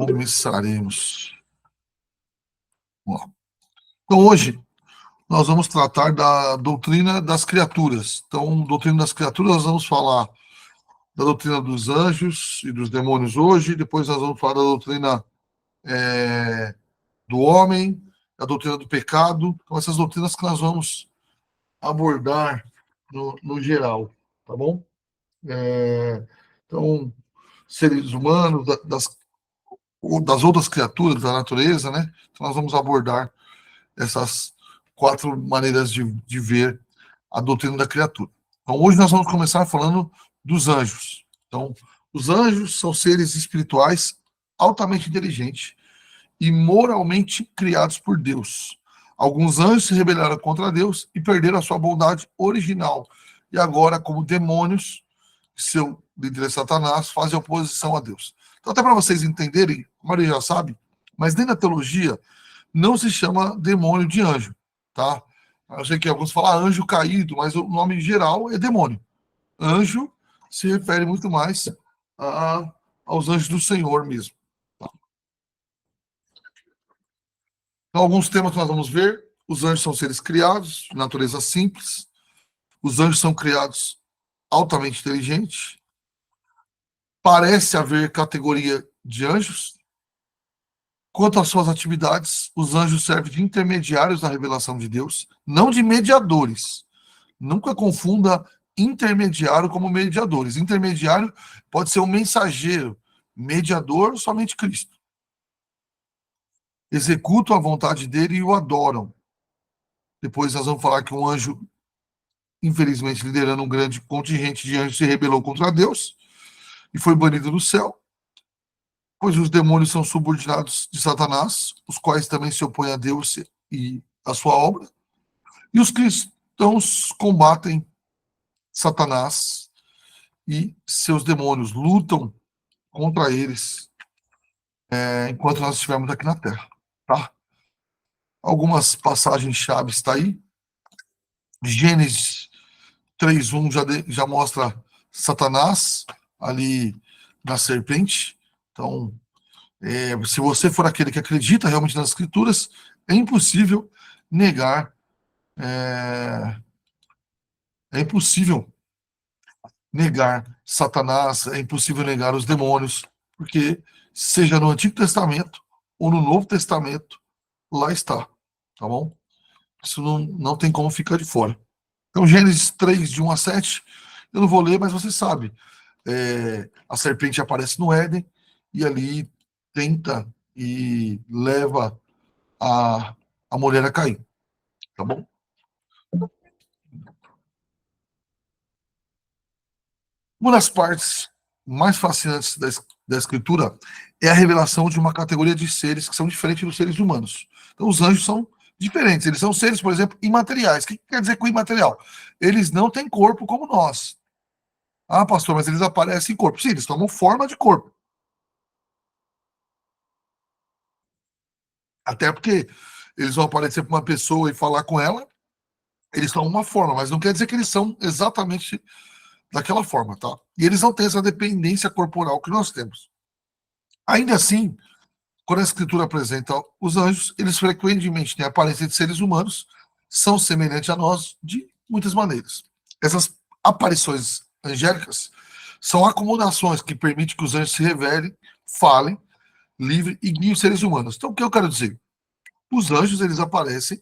Começaremos. Vamos lá. Então, hoje, nós vamos tratar da doutrina das criaturas. Então, doutrina das criaturas, nós vamos falar da doutrina dos anjos e dos demônios hoje, depois nós vamos falar da doutrina do homem, da doutrina do pecado. Então, essas doutrinas que nós vamos abordar no geral, tá bom? Então, seres humanos, das outras criaturas da natureza, né? Então, nós vamos abordar essas 4 maneiras de ver a doutrina da criatura. Então, hoje nós vamos começar falando dos anjos. Então, os anjos são seres espirituais altamente inteligentes e moralmente criados por Deus. Alguns anjos se rebelaram contra Deus e perderam a sua bondade original. E agora, como demônios, seu líder Satanás, fazem oposição a Deus. Então, até para vocês entenderem, a maioria já sabe, mas dentro da teologia não se chama demônio de anjo, tá? Eu sei que alguns falam anjo caído, mas o nome geral é demônio. Anjo se refere muito mais aos anjos do Senhor mesmo. Tá? Então, alguns temas que nós vamos ver. Os anjos são seres criados, de natureza simples. Os anjos são criados altamente inteligentes. Parece haver categoria de anjos. Quanto às suas atividades, os anjos servem de intermediários na revelação de Deus, não de mediadores. Nunca confunda intermediário como mediadores. Intermediário pode ser um mensageiro, mediador, somente Cristo. Executam a vontade dele e o adoram. Depois nós vamos falar que um anjo, infelizmente liderando um grande contingente de anjos, se rebelou contra Deus e foi banido do céu. Pois os demônios são subordinados de Satanás, os quais também se opõem a Deus e a sua obra. E os cristãos combatem Satanás e seus demônios, lutam contra eles enquanto nós estivermos aqui na Terra. Tá? Algumas passagens chaves está aí. Gênesis 3:1 já mostra Satanás ali na serpente. Então, se você for aquele que acredita realmente nas Escrituras, é impossível negar Satanás, é impossível negar os demônios, porque seja no Antigo Testamento ou no Novo Testamento, lá está, tá bom? Isso não tem como ficar de fora. Então, Gênesis 3, de 1 a 7, eu não vou ler, mas você sabe, a serpente aparece no Éden e ali tenta e leva a mulher a cair, tá bom? Uma das partes mais fascinantes da Escritura é a revelação de uma categoria de seres que são diferentes dos seres humanos. Então, os anjos são diferentes. Eles são seres, por exemplo, imateriais. O que quer dizer com imaterial? Eles não têm corpo como nós. Ah, pastor, mas eles aparecem em corpo. Sim, eles tomam forma de corpo. Até porque eles vão aparecer para uma pessoa e falar com ela, eles tomam uma forma, mas não quer dizer que eles são exatamente daquela forma, tá? E eles não têm essa dependência corporal que nós temos. Ainda assim, quando a Escritura apresenta os anjos, eles frequentemente têm a aparência de seres humanos, são semelhantes a nós de muitas maneiras. Essas aparições angélicas são acomodações que permitem que os anjos se revelem, falem, livrem e guiem os seres humanos. Então, o que eu quero dizer? Os anjos, eles aparecem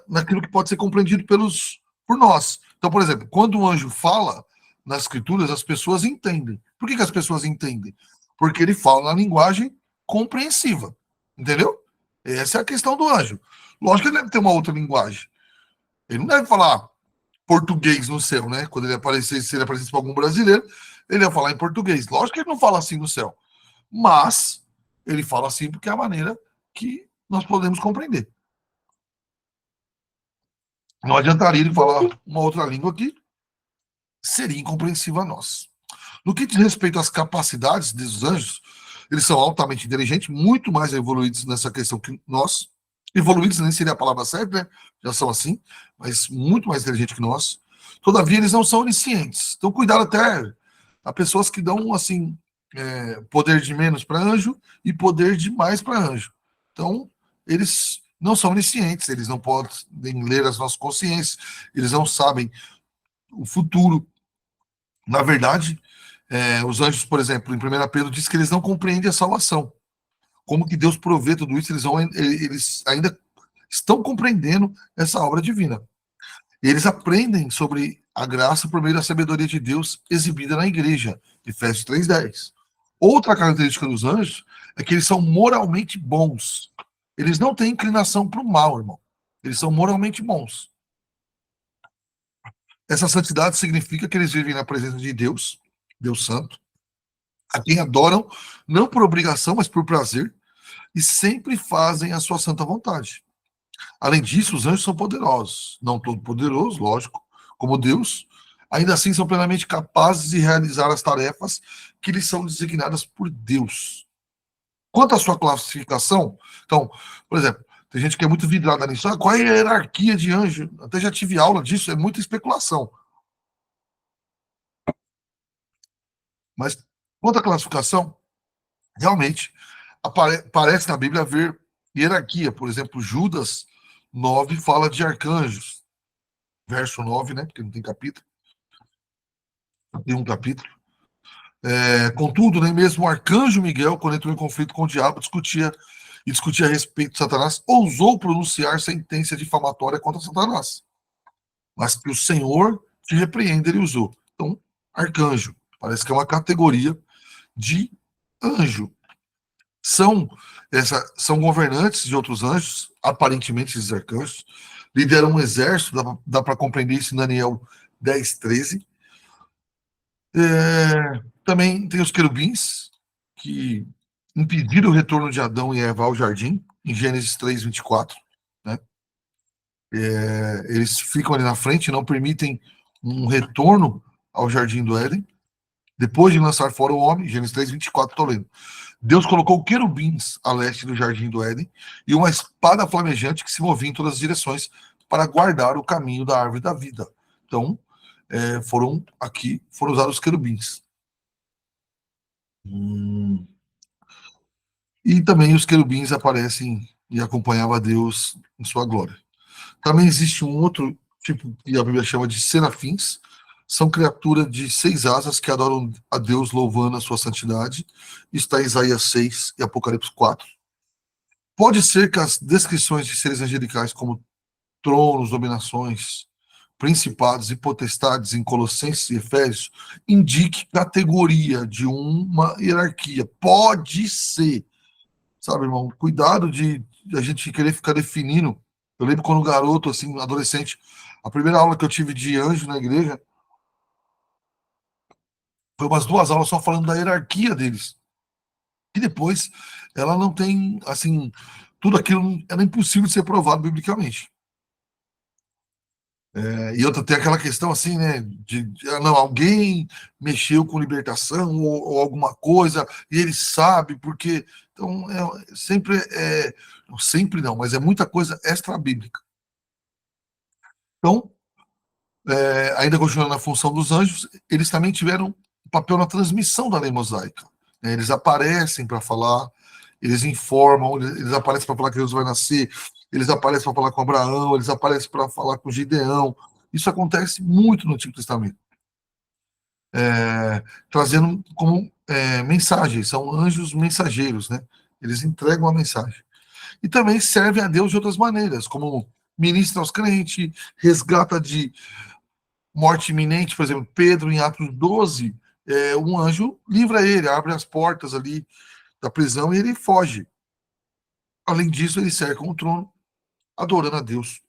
naquilo que pode ser compreendido por nós. Então, por exemplo, quando um anjo fala nas Escrituras, as pessoas entendem. Por que as pessoas entendem? Porque ele fala na linguagem compreensiva. Entendeu? Essa é a questão do anjo. Lógico que ele deve ter uma outra linguagem. Ele não deve falar português no céu, né? Quando ele aparecer, se ele aparecesse para algum brasileiro, ele ia falar em português. Lógico que ele não fala assim no céu. Mas ele fala assim porque é a maneira que nós podemos compreender. Não adiantaria ele falar uma outra língua que seria incompreensível a nós. No que diz respeito às capacidades dos anjos, eles são altamente inteligentes, muito mais evoluídos nessa questão que nós. Evoluídos nem seria a palavra certa, né? Já são assim, mas muito mais inteligentes que nós. Todavia, eles não são oniscientes. Então, cuidado até a pessoas que dão, assim, poder de menos para anjo e poder de mais para anjo. Então, eles não são oniscientes, eles não podem ler as nossas consciências, eles não sabem o futuro. Na verdade, os anjos, por exemplo, em 1 Pedro diz que eles não compreendem a salvação. Como que Deus provê tudo isso, eles ainda estão compreendendo essa obra divina. Eles aprendem sobre a graça por meio da sabedoria de Deus exibida na igreja, Efésios 3:10. Outra característica dos anjos é que eles são moralmente bons. Eles não têm inclinação para o mal, irmão. Eles são moralmente bons. Essa santidade significa que eles vivem na presença de Deus, Deus Santo, a quem adoram, não por obrigação, mas por prazer, e sempre fazem a sua santa vontade. Além disso, os anjos são poderosos, não todo poderoso, lógico, como Deus, ainda assim são plenamente capazes de realizar as tarefas que lhes são designadas por Deus. Quanto à sua classificação, então, por exemplo, tem gente que é muito vidrada nisso. Qual é a hierarquia de anjo? Até já tive aula disso, é muita especulação. Mas quanto à classificação, realmente parece na Bíblia haver hierarquia. Por exemplo, Judas 9 fala de arcanjos. Verso 9, né? Porque não tem capítulo. Tem um capítulo. Contudo, nem mesmo o arcanjo Miguel, quando entrou em conflito com o diabo, discutia a respeito de Satanás, ousou pronunciar sentença difamatória contra Satanás. Mas que o Senhor te repreenda, ele usou. Então, arcanjo. Parece que é uma categoria de anjo. São governantes de outros anjos, aparentemente esses arcanjos, lideram um exército, dá para compreender isso em Daniel 10:13. Também tem os querubins, que impediram o retorno de Adão e Eva ao jardim, em Gênesis 3:24. Né? Eles ficam ali na frente, não permitem um retorno ao jardim do Éden. Depois de lançar fora o homem, Gênesis 3:24, estou lendo. Deus colocou querubins a leste do jardim do Éden e uma espada flamejante que se movia em todas as direções para guardar o caminho da árvore da vida. Então, foram usados os querubins. E também os querubins aparecem e acompanhavam a Deus em sua glória. Também existe um outro tipo que a Bíblia chama de serafins. São criaturas de 6 asas que adoram a Deus louvando a sua santidade. Está em Isaías 6 e Apocalipse 4. Pode ser que as descrições de seres angelicais como tronos, dominações, principados e potestades em Colossenses e Efésios indique categoria de uma hierarquia. Pode ser. Sabe, irmão? Cuidado de a gente querer ficar definindo. Eu lembro quando garoto, assim, adolescente, a primeira aula que eu tive de anjo na igreja foi umas 2 aulas só falando da hierarquia deles. E depois ela não tem, assim, tudo aquilo era impossível de ser provado biblicamente. E outra tem aquela questão assim, né, não, alguém mexeu com libertação ou alguma coisa e ele sabe porque, então sempre não, mas é muita coisa extra bíblica. Então, ainda continuando na função dos anjos, eles também tiveram um papel na transmissão da lei mosaica. Né? Eles aparecem para falar, eles informam, eles aparecem para falar que Jesus vai nascer, eles aparecem para falar com Abraão, eles aparecem para falar com Gideão. Isso acontece muito no Antigo Testamento. Trazendo como mensagem, são anjos mensageiros, né? Eles entregam a mensagem. E também servem a Deus de outras maneiras, como ministra aos crentes, resgata de morte iminente, por exemplo, Pedro, em Atos 12, um anjo livra ele, abre as portas ali da prisão e ele foge. Além disso, ele cerca o trono, adorando a Deus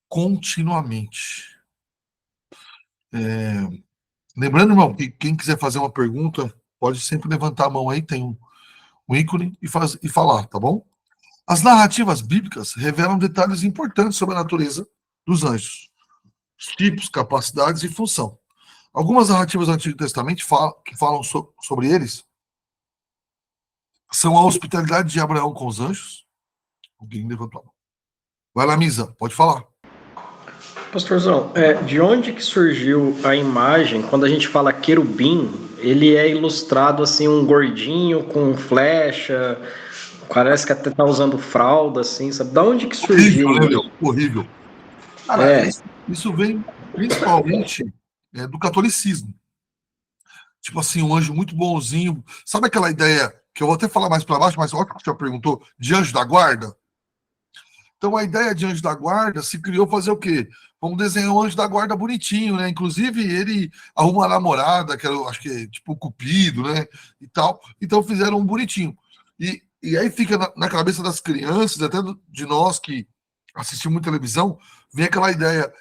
continuamente. Lembrando, irmão, que quem quiser fazer uma pergunta, pode sempre levantar a mão aí, tem um ícone e falar, tá bom? As narrativas bíblicas revelam detalhes importantes sobre a natureza dos anjos, tipos, capacidades e função. Algumas narrativas do Antigo Testamento que falam sobre eles são a hospitalidade de Abraão com os anjos. Alguém levantou a mão. Vai lá, Misa, pode falar. Pastorzão, de onde que surgiu a imagem, quando a gente fala querubim, ele é ilustrado assim, um gordinho com flecha, parece que até tá usando fralda, assim, sabe? Da onde que surgiu Horrível, né, meu? isso? Horrível. Cara, É, isso vem principalmente do catolicismo. Tipo assim, um anjo muito bonzinho. Sabe aquela ideia que eu vou até falar mais para baixo, mas óbvio que você já perguntou, de anjo da guarda? Então a ideia de anjo da guarda se criou fazer o quê? Vamos desenhar um anjo da guarda bonitinho, né? Inclusive ele arruma uma namorada, que era, acho que é tipo Cupido, né? E tal. Então fizeram um bonitinho. E aí fica na cabeça das crianças, até de nós que assistimos muito televisão, vem aquela ideia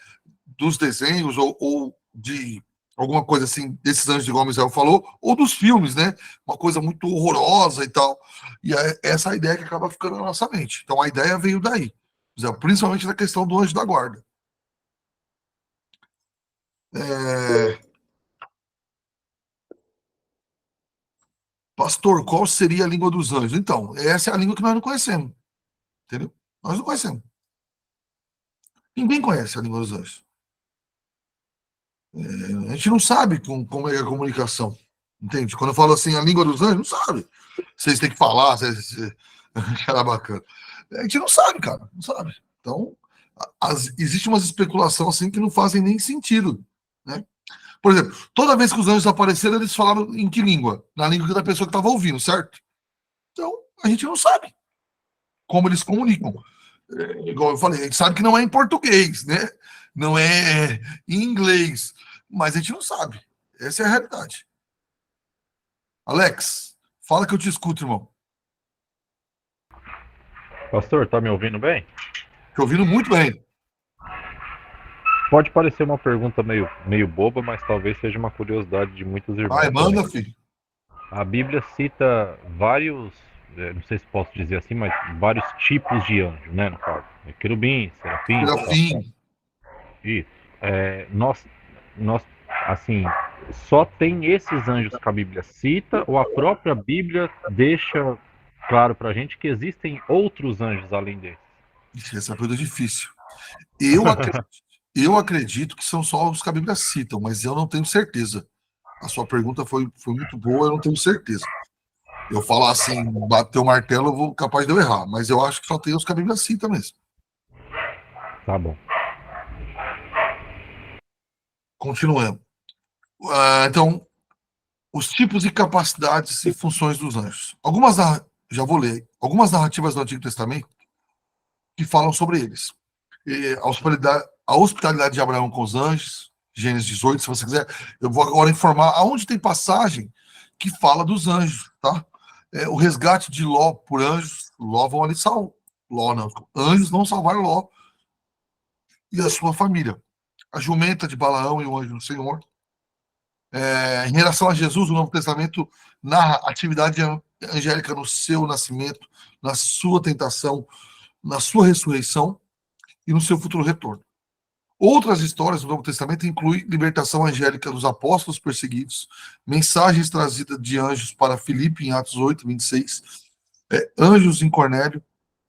dos desenhos ou de alguma coisa assim, desses anjos, igual o Misael falou, ou dos filmes, né? Uma coisa muito horrorosa e tal. E é essa a ideia que acaba ficando na nossa mente. Então a ideia veio daí. Principalmente na questão do anjo da guarda. É... Pastor, qual seria a língua dos anjos? Então, essa é a língua que nós não conhecemos. Entendeu? Nós não conhecemos. Ninguém conhece a língua dos anjos. A gente não sabe como é a comunicação. Entende? Quando eu falo assim, a língua dos anjos, não sabe. Vocês têm que falar, cara bacana. A gente não sabe, cara. Não sabe. Então, existe uma especulação assim que não fazem nem sentido. Né? Por exemplo, toda vez que os anjos apareceram, eles falaram em que língua? Na língua da pessoa que estava ouvindo, certo? Então, a gente não sabe como eles comunicam. Igual eu falei, a gente sabe que não é em português, né? Não é em inglês, mas a gente não sabe. Essa é a realidade. Alex, fala que eu te escuto, irmão. Pastor, tá me ouvindo bem? Tô ouvindo muito bem. Pode parecer uma pergunta meio boba, mas talvez seja uma curiosidade de muitos Vai, irmãos também. manda, filho. A Bíblia cita vários, não sei se posso dizer assim, mas vários tipos de anjo, né, no caso. Querubins, serafins, tal. Serafim. Isso. Nós, assim, só tem esses anjos que a Bíblia cita, ou a própria Bíblia deixa claro pra gente que existem outros anjos além desses? Ixi, essa é uma coisa difícil. Eu acredito, eu acredito que são só os que a Bíblia citam, mas eu não tenho certeza. A sua pergunta foi muito boa, eu não tenho certeza. Eu falar assim, bater o martelo, eu vou capaz de eu errar, mas eu acho que só tem os que a Bíblia cita mesmo. Tá bom. Continuando. Então, os tipos e capacidades e funções dos anjos. Já vou ler, algumas narrativas do Antigo Testamento que falam sobre eles. A hospitalidade de Abraão com os anjos, Gênesis 18, se você quiser. Eu vou agora informar aonde tem passagem que fala dos anjos, tá? O resgate de Ló por anjos, Ló vão ali salvar. Ló não, anjos vão salvar Ló e a sua família. A jumenta de Balaão e o anjo do Senhor. Em relação a Jesus, o Novo Testamento narra a atividade angélica no seu nascimento, na sua tentação, na sua ressurreição e no seu futuro retorno. Outras histórias do Novo Testamento incluem libertação angélica dos apóstolos perseguidos, mensagens trazidas de anjos para Filipe em Atos 8, 26, anjos em Cornélio,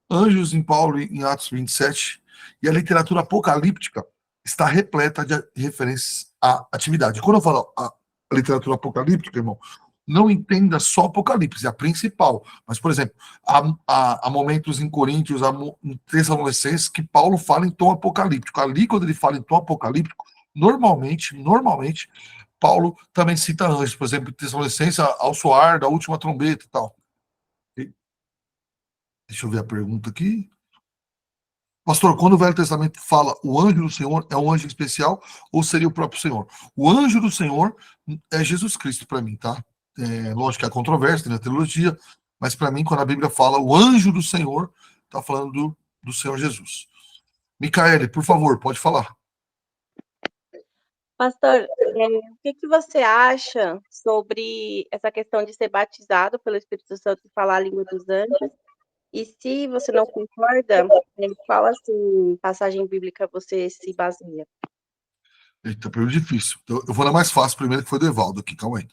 anjos em Paulo em Atos 27, e a literatura apocalíptica está repleta de referências à atividade. Quando eu falo a literatura apocalíptica, irmão, não entenda só Apocalipse, é a principal. Mas, por exemplo, há momentos em Coríntios, em Tessalonicenses, que Paulo fala em tom apocalíptico. Ali, quando ele fala em tom apocalíptico, normalmente, Paulo também cita anjos. Por exemplo, em Tessalonicenses, ao soar da última trombeta e tal. Deixa eu ver a pergunta aqui. Pastor, quando o Velho Testamento fala o anjo do Senhor, é um anjo especial ou seria o próprio Senhor? O anjo do Senhor é Jesus Cristo para mim, tá? Lógico que há controvérsia na teologia, mas para mim, quando a Bíblia fala o anjo do Senhor, está falando do Senhor Jesus. Micaele, por favor, pode falar. Pastor, o que você acha sobre essa questão de ser batizado pelo Espírito Santo e falar a língua dos anjos? E se você não concorda, qual assim, passagem bíblica você se baseia? Eita, pergunta difícil. Eu vou na mais fácil primeiro, que foi do Evaldo aqui, calma aí.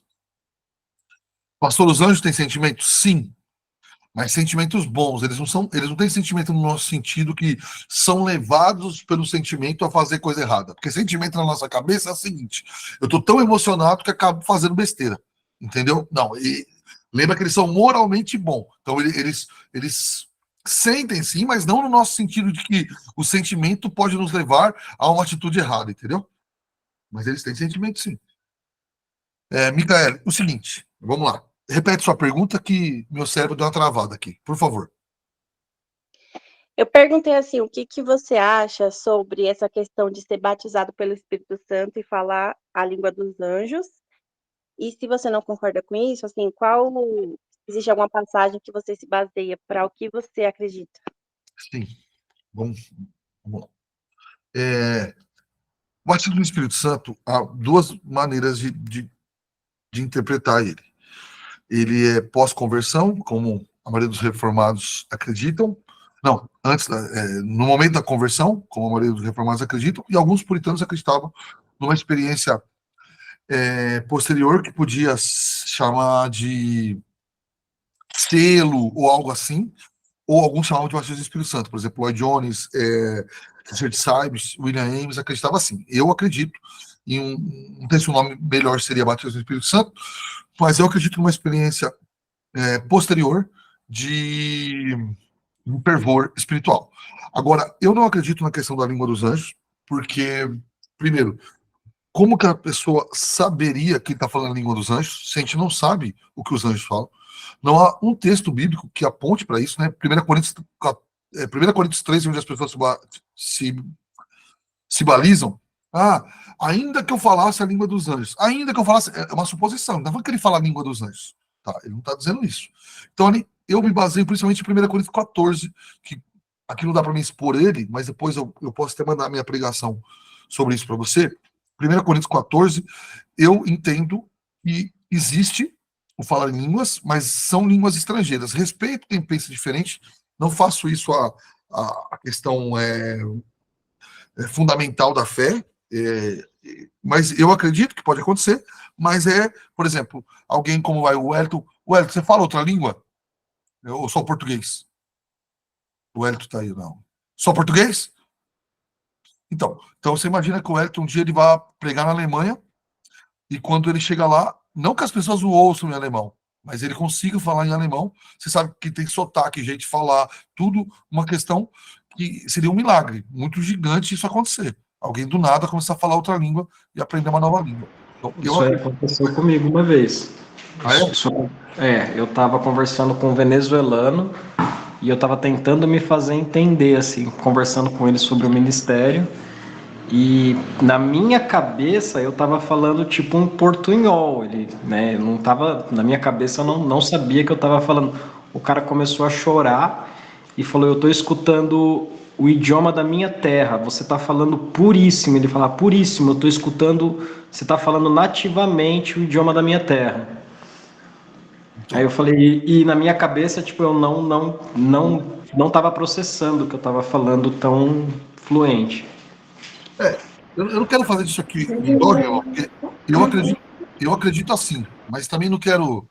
Pastor, os anjos têm sentimentos? Sim. Mas sentimentos bons, eles não têm sentimento no nosso sentido que são levados pelo sentimento a fazer coisa errada. Porque sentimento na nossa cabeça é o seguinte: eu tô tão emocionado que acabo fazendo besteira. entendeu? Não, e lembra que eles são moralmente bons. Então eles sentem sim, mas não no nosso sentido de que o sentimento pode nos levar a uma atitude errada, entendeu? Mas eles têm sentimento sim. Micael, o seguinte, vamos lá. Repete sua pergunta que meu cérebro deu uma travada aqui, por favor. Eu perguntei assim, o que que você acha sobre essa questão de ser batizado pelo Espírito Santo e falar a língua dos anjos? E se você não concorda com isso, assim, existe alguma passagem que você se baseia para o que você acredita? Sim, vamos lá. O batismo do Espírito Santo, há duas maneiras de interpretar ele. Ele é pós-conversão, como a maioria dos reformados acreditam. Não, no momento da conversão, como a maioria dos reformados acreditam, e alguns puritanos acreditavam numa experiência posterior que podia chamar de selo ou algo assim, ou alguns chamavam de batismo do Espírito Santo. Por exemplo, Lloyd Jones, Richard Sybes, William Ames acreditava assim. Eu acredito não sei se o nome melhor seria batismo do Espírito Santo, mas eu acredito numa experiência posterior de um fervor espiritual. Agora, eu não acredito na questão da língua dos anjos, porque, primeiro, como que a pessoa saberia que está falando a língua dos anjos se a gente não sabe o que os anjos falam? Não há um texto bíblico que aponte para isso, né? 1 Coríntios 3, onde as pessoas se balizam. Ainda que eu falasse a língua dos anjos. Ainda que eu falasse. É uma suposição. Não é que ele fala a língua dos anjos. Tá? Ele não está dizendo isso. Então, eu me baseio principalmente em 1 Coríntios 14, que aqui não dá para me expor ele, mas depois eu posso até mandar minha pregação sobre isso para você. 1 Coríntios 14, eu entendo que existe o falar em línguas, mas são línguas estrangeiras. Respeito quem pensa diferente, não faço isso a questão fundamental da fé, mas eu acredito que pode acontecer, mas por exemplo, alguém como o Wellington, você fala outra língua? Eu sou português. O Wellington tá aí, não. Só português? Então você imagina que o Wellington um dia ele vai pregar na Alemanha e quando ele chega lá, não que as pessoas o ouçam em alemão, mas ele consiga falar em alemão. Você sabe que tem sotaque, jeito de falar, tudo uma questão que seria um milagre, muito gigante isso acontecer. Alguém do nada começar a falar outra língua e aprender uma nova língua. Então, Isso aí aconteceu comigo uma vez. Eu estava conversando com um venezuelano e eu estava tentando me fazer entender, assim, conversando com ele sobre o ministério. E na minha cabeça eu estava falando tipo um portunhol, né? Eu não tava, na minha cabeça eu não sabia que eu estava falando. O cara começou a chorar e falou: "Eu estou escutando o idioma da minha terra. Você está falando puríssimo." Ele fala: "Puríssimo, eu estou escutando. Você está falando nativamente o idioma da minha terra." Aí eu falei, e na minha cabeça, tipo, eu não estava processando o que eu estava falando tão fluente. eu não quero fazer disso aqui um dogma, porque eu acredito assim, mas também não quero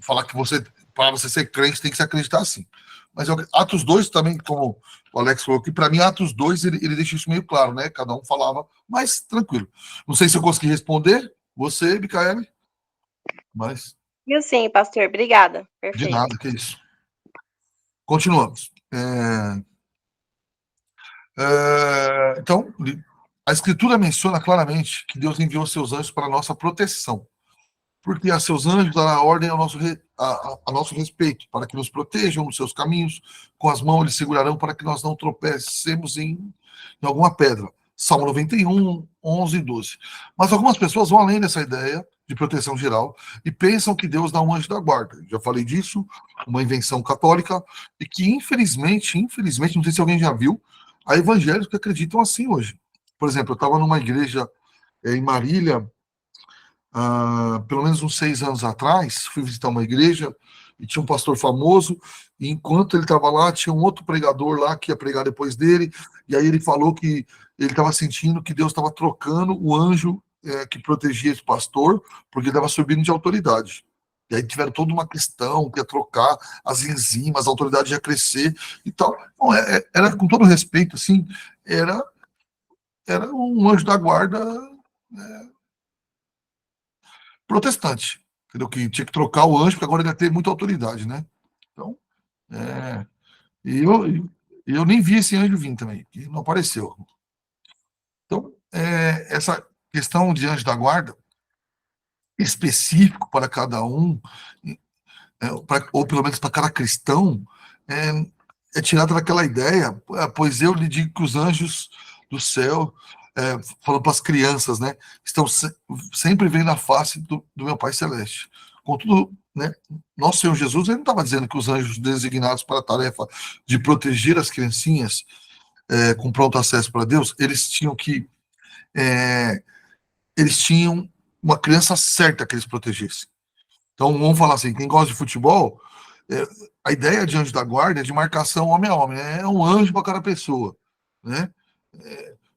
falar que para você ser crente, tem que se acreditar assim. Mas Atos 2 também, como o Alex falou aqui, para mim, Atos 2, ele deixa isso meio claro, né? Cada um falava, mas tranquilo. Não sei se eu consegui responder, você, Micaele, mas... Viu sim, pastor, obrigada. De Perfeito. nada, que isso. Continuamos. Então, a Escritura menciona claramente que Deus enviou seus anjos para a nossa proteção, porque a seus anjos dará ordem a nosso respeito, para que nos protejam nos seus caminhos, com as mãos eles segurarão para que nós não tropecemos em alguma pedra. Salmo 91, 11 e 12. Mas algumas pessoas vão além dessa ideia de proteção geral e pensam que Deus dá um anjo da guarda. Já falei disso, uma invenção católica, e que infelizmente, não sei se alguém já viu, há evangélicos que acreditam assim hoje. Por exemplo, eu estava numa igreja em Marília, pelo menos uns 6 anos atrás, fui visitar uma igreja e tinha um pastor famoso, e enquanto ele estava lá, tinha um outro pregador lá que ia pregar depois dele, e aí ele falou que ele estava sentindo que Deus estava trocando o anjo que protegia esse pastor, porque ele estava subindo de autoridade. E aí tiveram toda uma questão que ia trocar as enzimas, a autoridade ia crescer e tal. Bom, era, com todo respeito, assim, era um anjo da guarda, protestante, entendeu? Que tinha que trocar o anjo, porque agora ele ia ter muita autoridade, né? Então, e eu nem vi esse anjo vir também, que não apareceu. Então, essa questão de anjo da guarda, específico para cada um, ou pelo menos para cada cristão, é tirada daquela ideia, pois eu lhe digo que os anjos do céu, falando para as crianças, né, estão sempre vendo a face do meu Pai Celeste. Contudo, né, nosso Senhor Jesus, ele não estava dizendo que os anjos designados para a tarefa de proteger as criancinhas com pronto acesso para Deus, eles tinham uma criança certa que eles protegessem. Então, vamos falar assim, quem gosta de futebol, a ideia de anjo da guarda é de marcação homem a homem, é um anjo para cada pessoa, né?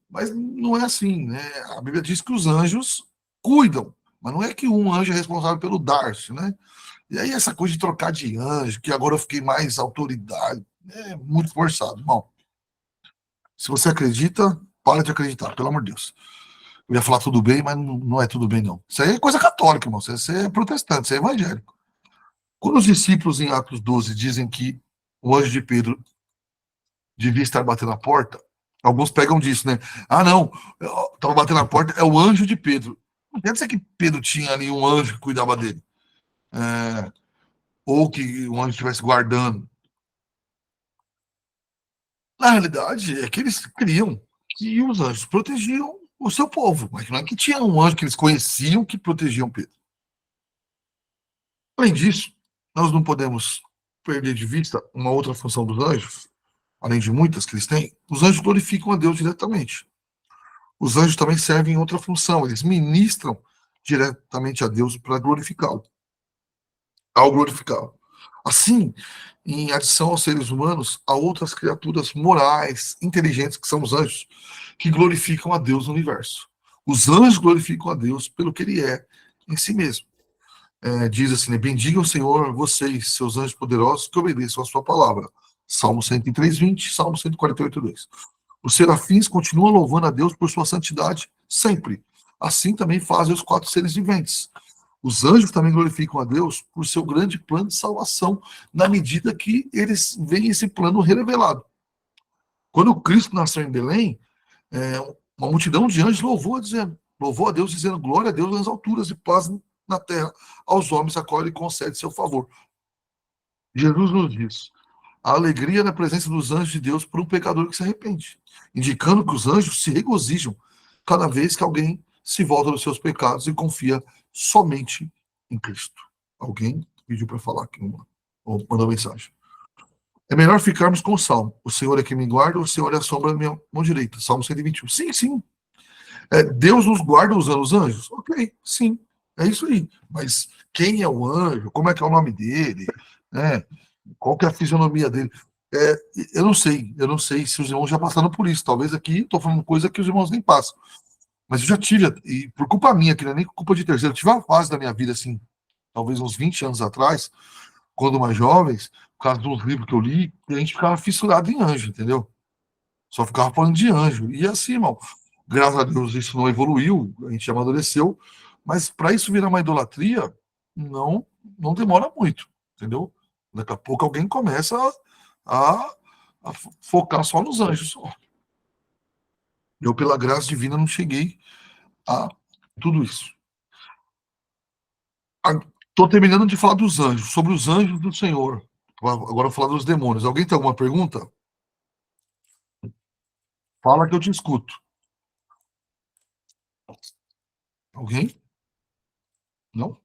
Mas não é assim, né? A Bíblia diz que os anjos cuidam, mas não é que um anjo é responsável pelo dar-se, né? E aí essa coisa de trocar de anjo, que agora eu fiquei mais autoridade, é muito forçado, irmão. Se você acredita, para de acreditar, pelo amor de Deus. Eu ia falar tudo bem, mas não é tudo bem, não. Isso aí é coisa católica, irmão. Isso é protestante, isso é evangélico. Quando os discípulos em Atos 12 dizem que o anjo de Pedro devia estar batendo a porta, alguns pegam disso, né? Ah, não, estava batendo a porta, é o anjo de Pedro. Não quer dizer que Pedro tinha ali um anjo que cuidava dele. Ou que o anjo estivesse guardando. Na realidade, é que eles criam que os anjos protegiam o seu povo, mas não é que tinha um anjo que eles conheciam que protegiam Pedro. Além disso, nós não podemos perder de vista uma outra função dos anjos, além de muitas que eles têm. Os anjos glorificam a Deus diretamente. Os anjos também servem outra função, eles ministram diretamente a Deus para glorificá-lo, ao glorificá-lo. Assim, em adição aos seres humanos, há outras criaturas morais, inteligentes, que são os anjos, que glorificam a Deus no universo. Os anjos glorificam a Deus pelo que ele é em si mesmo. Diz assim, né, bendiga o Senhor, vocês, seus anjos poderosos, que obedeçam a sua palavra. Salmo 103, 20, Salmo 148, 2. Os serafins continuam louvando a Deus por sua santidade sempre. Assim também fazem os 4 seres viventes. Os anjos também glorificam a Deus por seu grande plano de salvação, na medida que eles veem esse plano revelado. Quando Cristo nasceu em Belém, uma multidão de anjos louvou a Deus, dizendo glória a Deus nas alturas e paz na terra aos homens a qual ele concede seu favor. Jesus nos diz a alegria na presença dos anjos de Deus por um pecador que se arrepende, indicando que os anjos se regozijam cada vez que alguém se volta dos seus pecados e confia somente em Cristo. Alguém pediu para falar aqui, ou mandou mensagem. É melhor ficarmos com o Salmo. O Senhor é quem me guarda, o Senhor é a sombra da minha mão direita. Salmo 121. Sim, sim. Deus nos guarda usando os anjos? Ok, sim. É isso aí. Mas quem é o anjo? Como é que é o nome dele? Qual que é a fisionomia dele? Eu não sei se os irmãos já passaram por isso. Talvez aqui estou falando coisa que os irmãos nem passam. Mas eu já tive, e por culpa minha, que não é nem culpa de terceiro, eu tive uma fase da minha vida, assim, talvez uns 20 anos atrás, quando mais jovens, por causa dos livros que eu li, a gente ficava fissurado em anjo, entendeu? Só ficava falando de anjo. E assim, irmão, graças a Deus isso não evoluiu, a gente amadureceu, mas para isso virar uma idolatria, não demora muito, entendeu? Daqui a pouco alguém começa a focar só nos anjos. Só. Eu, pela graça divina, não cheguei a tudo isso. Estou terminando de falar dos anjos, sobre os anjos do Senhor. Agora eu vou falar dos demônios. Alguém tem alguma pergunta? Fala que eu te escuto. Alguém? Não?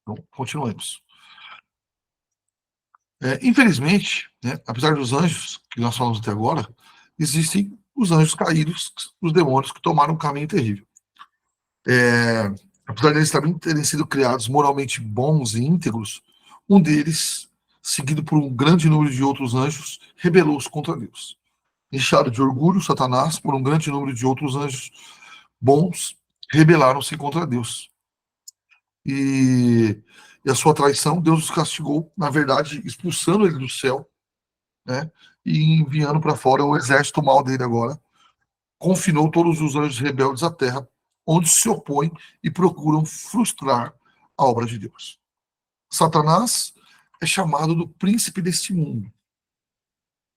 Então, continuemos. Infelizmente, né, apesar dos anjos que nós falamos até agora, existem os anjos caídos, os demônios que tomaram um caminho terrível. Apesar deles também terem sido criados moralmente bons e íntegros, um deles, seguido por um grande número de outros anjos, rebelou-se contra Deus. Inchado de orgulho, Satanás, por um grande número de outros anjos bons, rebelaram-se contra Deus. E a sua traição, Deus os castigou, na verdade, expulsando ele do céu, né, e enviando para fora o exército mal dele agora. Confinou todos os anjos rebeldes à terra, onde se opõem e procuram frustrar a obra de Deus. Satanás é chamado do príncipe deste mundo.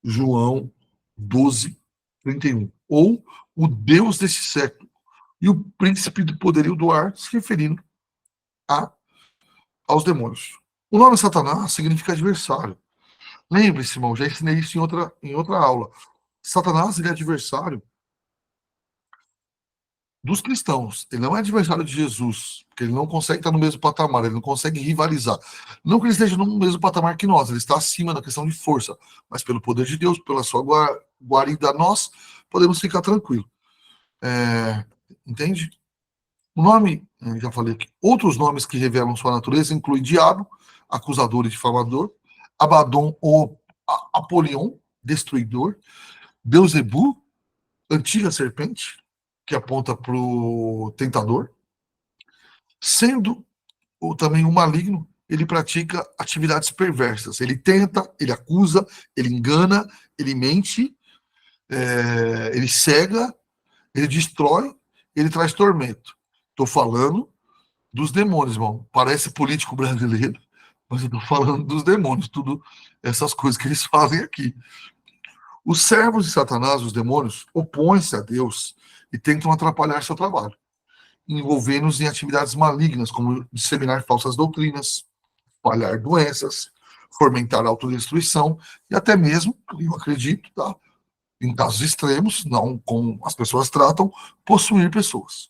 João 12, 31. Ou o Deus deste século. E o príncipe do poderio do ar, se referindo aos demônios. O nome Satanás significa adversário. Lembre-se, irmão, já ensinei isso em outra aula. Satanás, ele é adversário dos cristãos. Ele não é adversário de Jesus, porque ele não consegue estar no mesmo patamar, ele não consegue rivalizar. Não que ele esteja no mesmo patamar que nós, ele está acima da questão de força, mas pelo poder de Deus, pela sua guarida, nós podemos ficar tranquilos. Entende? O nome, já falei aqui, outros nomes que revelam sua natureza incluem diabo, acusador e difamador, Abaddon ou Apolion, destruidor, Beuzebu, antiga serpente, que aponta para o tentador. Sendo também um maligno, ele pratica atividades perversas. Ele tenta, ele acusa, ele engana, ele mente, ele cega, ele destrói, ele traz tormento. Estou falando dos demônios, irmão. Parece político brasileiro, mas eu estou falando dos demônios, tudo essas coisas que eles fazem aqui. Os servos de Satanás, os demônios, opõem-se a Deus e tentam atrapalhar seu trabalho, envolvendo-os em atividades malignas, como disseminar falsas doutrinas, espalhar doenças, fomentar autodestruição e até mesmo, eu acredito, tá, em casos extremos, não como as pessoas tratam, possuir pessoas.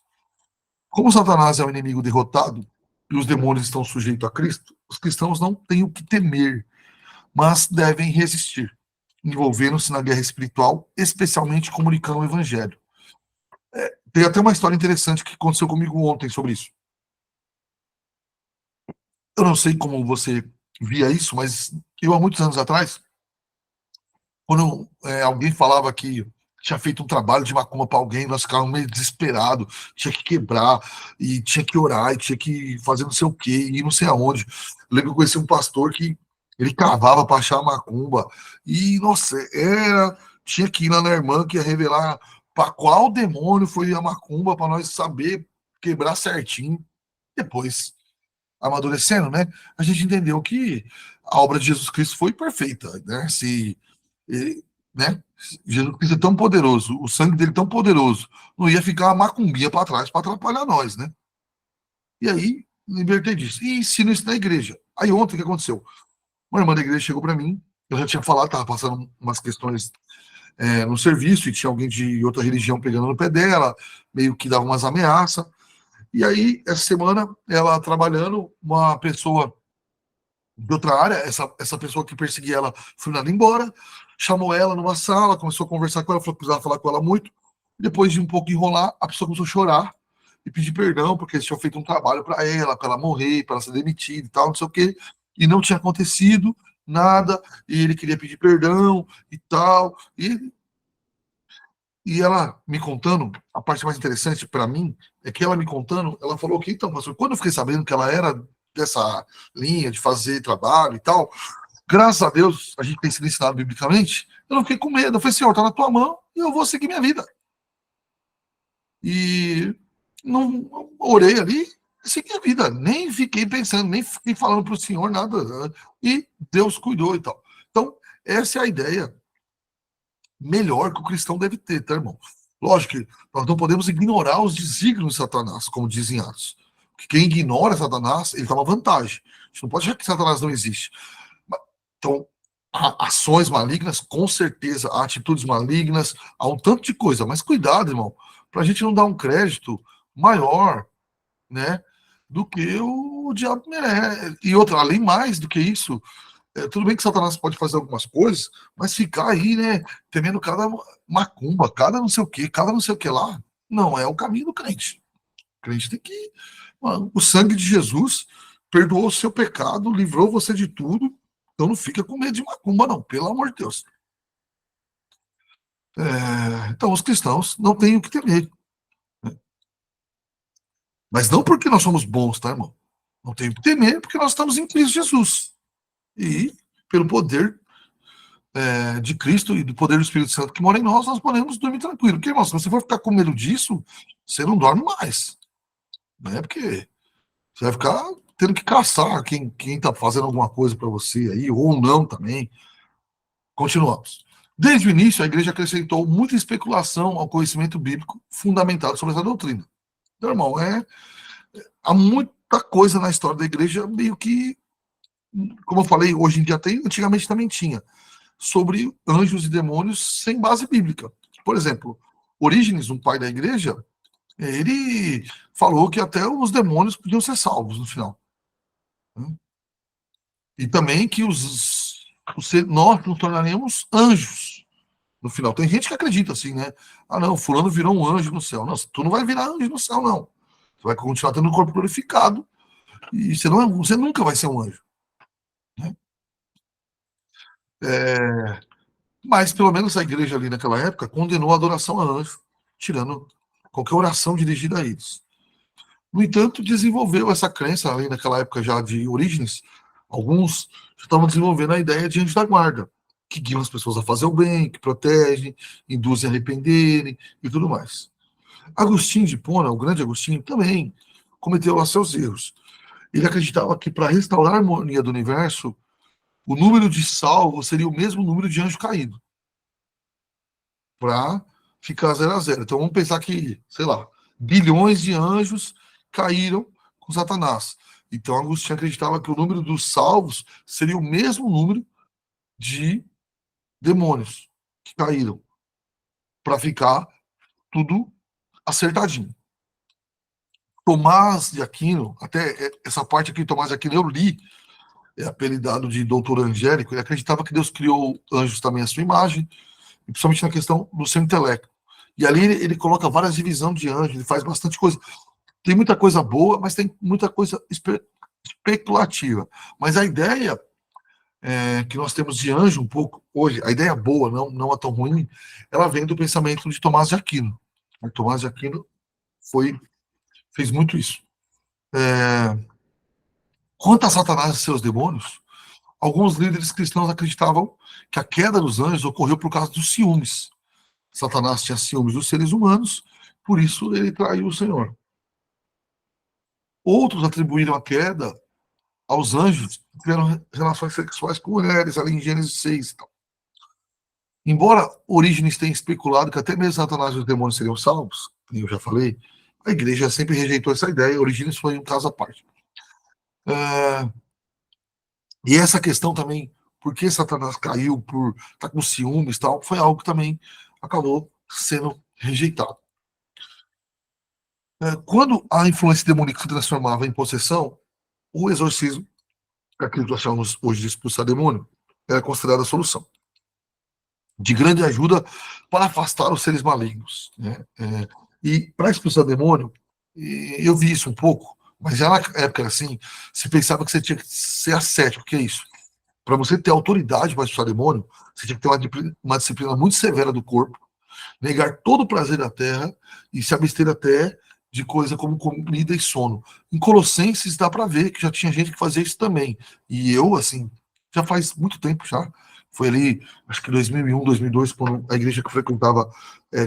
Como Satanás é um inimigo derrotado e os demônios estão sujeitos a Cristo, os cristãos não têm o que temer, mas devem resistir, envolvendo-se na guerra espiritual, especialmente comunicando o evangelho. Tem até uma história interessante que aconteceu comigo ontem sobre isso. Eu não sei como você via isso, mas eu, há muitos anos atrás, quando alguém falava que tinha feito um trabalho de macumba para alguém, nós ficávamos meio desesperados, tinha que quebrar, e tinha que orar, e tinha que fazer não sei o quê, e não sei aonde. Eu lembro que eu conheci um pastor que ele cavava para achar a macumba, e, nossa, tinha que ir lá na irmã que ia revelar para qual demônio foi a macumba, para nós saber quebrar certinho. Depois, amadurecendo, né, a gente entendeu que a obra de Jesus Cristo foi perfeita, né? Né? Jesus Cristo é tão poderoso, o sangue dele é tão poderoso, não ia ficar uma macumbinha para trás para atrapalhar nós, né? E aí, libertei disso. E ensino isso na igreja. Aí ontem, o que aconteceu? Uma irmã da igreja chegou para mim, eu já tinha falado, estava passando umas questões no serviço, e tinha alguém de outra religião pegando no pé dela, meio que dava umas ameaças. E aí, essa semana, ela trabalhando, uma pessoa de outra área, essa pessoa que perseguia ela foi mandada embora, chamou ela numa sala, começou a conversar com ela, falou que precisava falar com ela muito. Depois de um pouco enrolar, a pessoa começou a chorar e pedir perdão, porque eles tinham feito um trabalho para ela morrer, para ela ser demitida e tal, não sei o quê, e não tinha acontecido nada, e ele queria pedir perdão e tal, e ela me contando, a parte mais interessante para mim é que ela me contando, ela falou que, então, pastor, quando eu fiquei sabendo que ela era dessa linha de fazer trabalho e tal, graças a Deus, a gente tem sido ensinado biblicamente, eu não fiquei com medo. Eu falei, Senhor, tá na tua mão e eu vou seguir minha vida. E não orei ali e segui a vida. Nem fiquei pensando, nem fiquei falando para o Senhor nada. E Deus cuidou e tal. Então, essa é a ideia melhor que o cristão deve ter, tá, irmão? Lógico que nós não podemos ignorar os desígnios de Satanás, como dizem Atos. Porque quem ignora Satanás, ele toma vantagem. A gente não pode achar que Satanás não existe. Então, há ações malignas, com certeza, há atitudes malignas, há um tanto de coisa. Mas cuidado, irmão, para a gente não dar um crédito maior, né, do que o diabo merece. E outra, além mais do que isso, tudo bem que Satanás pode fazer algumas coisas, mas ficar aí, né, temendo cada macumba, cada não sei o que, cada não sei o que lá, não é o caminho do crente. O crente tem que... Mano, o sangue de Jesus perdoou o seu pecado, livrou você de tudo, então não fica com medo de macumba, não, pelo amor de Deus. Então os cristãos não têm o que temer. Né? Mas não porque nós somos bons, tá, irmão? Não tem o que temer porque nós estamos em Cristo Jesus. E pelo poder de Cristo e do poder do Espírito Santo que mora em nós, nós podemos dormir tranquilo. Porque, irmão, se você for ficar com medo disso, você não dorme mais. Né? Porque você vai ficar tendo que caçar quem está fazendo alguma coisa para você aí, ou não também. Continuamos. Desde o início, a igreja acrescentou muita especulação ao conhecimento bíblico fundamentado sobre essa doutrina. Então, irmão, há muita coisa na história da igreja, meio que, como eu falei, hoje em dia tem, antigamente também tinha, sobre anjos e demônios sem base bíblica. Por exemplo, Orígenes, um pai da igreja, ele falou que até os demônios podiam ser salvos no final. E também que nós nos tornaremos anjos no final. Tem gente que acredita assim, né? Ah, não, fulano virou um anjo no céu. Não, tu não vai virar anjo no céu, não. Tu vai continuar tendo um corpo glorificado e você nunca vai ser um anjo. Né? Mas, pelo menos, a igreja ali naquela época condenou a adoração a anjo, tirando qualquer oração dirigida a eles. No entanto, desenvolveu essa crença ali naquela época já de Orígenes. Alguns já estavam desenvolvendo a ideia de anjo da guarda, que guiam as pessoas a fazer o bem, que protegem, induzem a arrependerem e tudo mais. Agostinho de Hipona, o grande Agostinho, também cometeu lá seus erros. Ele acreditava que para restaurar a harmonia do universo, o número de salvos seria o mesmo número de anjo caído. Para ficar 0-0. Então vamos pensar que, sei lá, bilhões de anjos caíram com Satanás. Então Agostinho acreditava que o número dos salvos seria o mesmo número de demônios que caíram, para ficar tudo acertadinho. Tomás de Aquino, até essa parte aqui, Tomás de Aquino, eu li, apelidado de doutor angélico, ele acreditava que Deus criou anjos também à sua imagem, principalmente na questão do seu intelecto. E ali ele coloca várias divisões de anjos, ele faz bastante coisa. Tem muita coisa boa, mas tem muita coisa especulativa. Mas a ideia que nós temos de anjo um pouco hoje, a ideia boa, não é tão ruim, ela vem do pensamento de Tomás de Aquino. O Tomás de Aquino fez muito isso. Quanto a Satanás e seus demônios, alguns líderes cristãos acreditavam que a queda dos anjos ocorreu por causa dos ciúmes. Satanás tinha ciúmes dos seres humanos, por isso ele traiu o Senhor. Outros atribuíram a queda aos anjos que tiveram relações sexuais com mulheres, ali em Gênesis 6. Embora Orígenes tenha especulado que até mesmo Satanás e os demônios seriam salvos, como eu já falei, a igreja sempre rejeitou essa ideia. Orígenes foi um caso à parte. E essa questão também, por que Satanás caiu, por estar com ciúmes e tal, foi algo que também acabou sendo rejeitado. Quando a influência demoníaca se transformava em possessão, o exorcismo, aquilo que nós chamamos hoje de expulsar demônio, era considerada a solução. De grande ajuda para afastar os seres malignos. Né? E para expulsar demônio, eu vi isso um pouco, mas já na época assim, se pensava que você tinha que ser ascético. O que é isso? Para você ter autoridade para expulsar demônio, você tinha que ter uma disciplina muito severa do corpo, negar todo o prazer da terra e se abster até de coisa como comida e sono. Em Colossenses dá para ver que já tinha gente que fazia isso também. E eu, assim, já faz muito tempo já. Foi ali, acho que 2001, 2002, quando a igreja que eu frequentava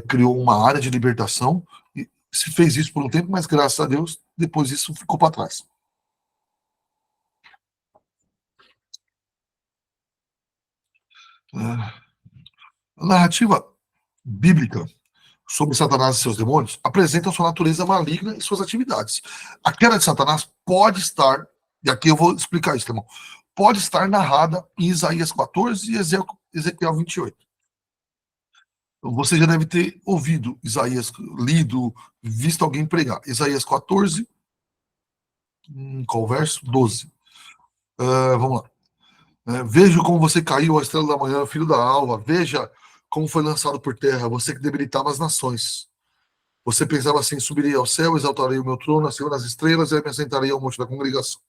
criou uma área de libertação. E se fez isso por um tempo, mas graças a Deus, depois isso ficou para trás. A narrativa bíblica sobre Satanás e seus demônios apresenta sua natureza maligna e suas atividades. A queda de Satanás pode estar, e aqui eu vou explicar isso, irmão, pode estar narrada em Isaías 14 e Ezequiel 28. Você já deve ter ouvido Isaías, lido, visto alguém pregar. Isaías 14, qual verso? 12. Vamos lá. Veja como você caiu, a estrela da manhã, filho da alva. Veja como foi lançado por terra, você que debilitava as nações. Você pensava assim: subirei ao céu, exaltarei o meu trono acima das estrelas e me assentarei ao monte da congregação.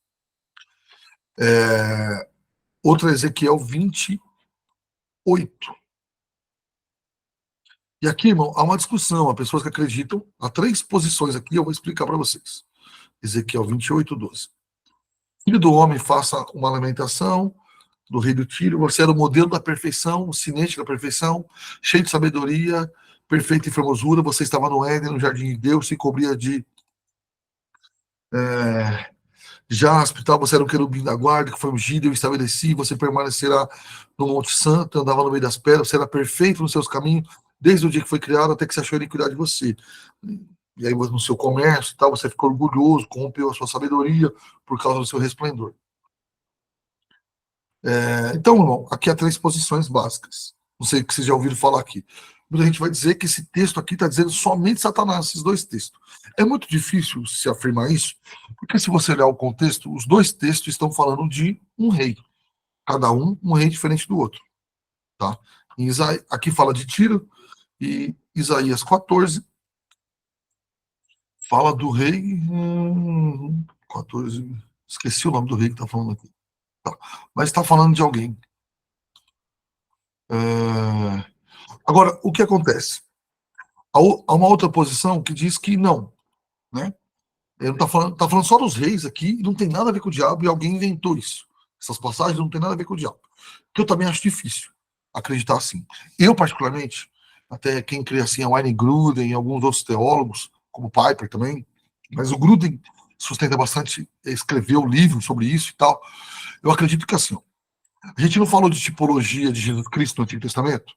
Outra, Ezequiel 28. E aqui, irmão, há uma discussão. Há pessoas que acreditam, há 3 posições aqui, eu vou explicar para vocês. Ezequiel 28, 12. Filho do homem, faça uma lamentação do rei do Tiro. Você era o modelo da perfeição, o sinete da perfeição, cheio de sabedoria, perfeito em formosura. Você estava no Éden, no jardim de Deus, se cobria Jaspe, tal, você era um querubim da guarda, que foi ungido, eu estabeleci, você permanecerá no Monte Santo, andava no meio das pedras, você era perfeito nos seus caminhos, desde o dia que foi criado até que se achou iniquidade de você. E aí, no seu comércio e tal, você ficou orgulhoso, corrompeu a sua sabedoria por causa do seu resplendor. Então, irmão, aqui há 3 posições básicas. Não sei o que vocês já ouviram falar aqui. Muita gente vai dizer que esse texto aqui está dizendo somente Satanás, esses 2 textos. É muito difícil se afirmar isso, porque se você olhar o contexto, os 2 textos estão falando de um rei. Cada um rei diferente do outro. Tá? Aqui fala de Tiro, e Isaías 14 fala do rei. 14. Esqueci o nome do rei que está falando aqui. Tá. Mas está falando de alguém. Agora, o que acontece? Há uma outra posição que diz que não, né? Ele está falando só dos reis aqui, e não tem nada a ver com o diabo, e alguém inventou isso. Essas passagens não tem nada a ver com o diabo. Que eu também acho difícil acreditar assim. Eu, particularmente, até quem crê assim é o Wayne Gruden e alguns outros teólogos, como Piper também, mas o Gruden sustenta bastante, escreveu livro sobre isso e tal. Eu acredito que assim, ó, a gente não falou de tipologia de Jesus Cristo no Antigo Testamento?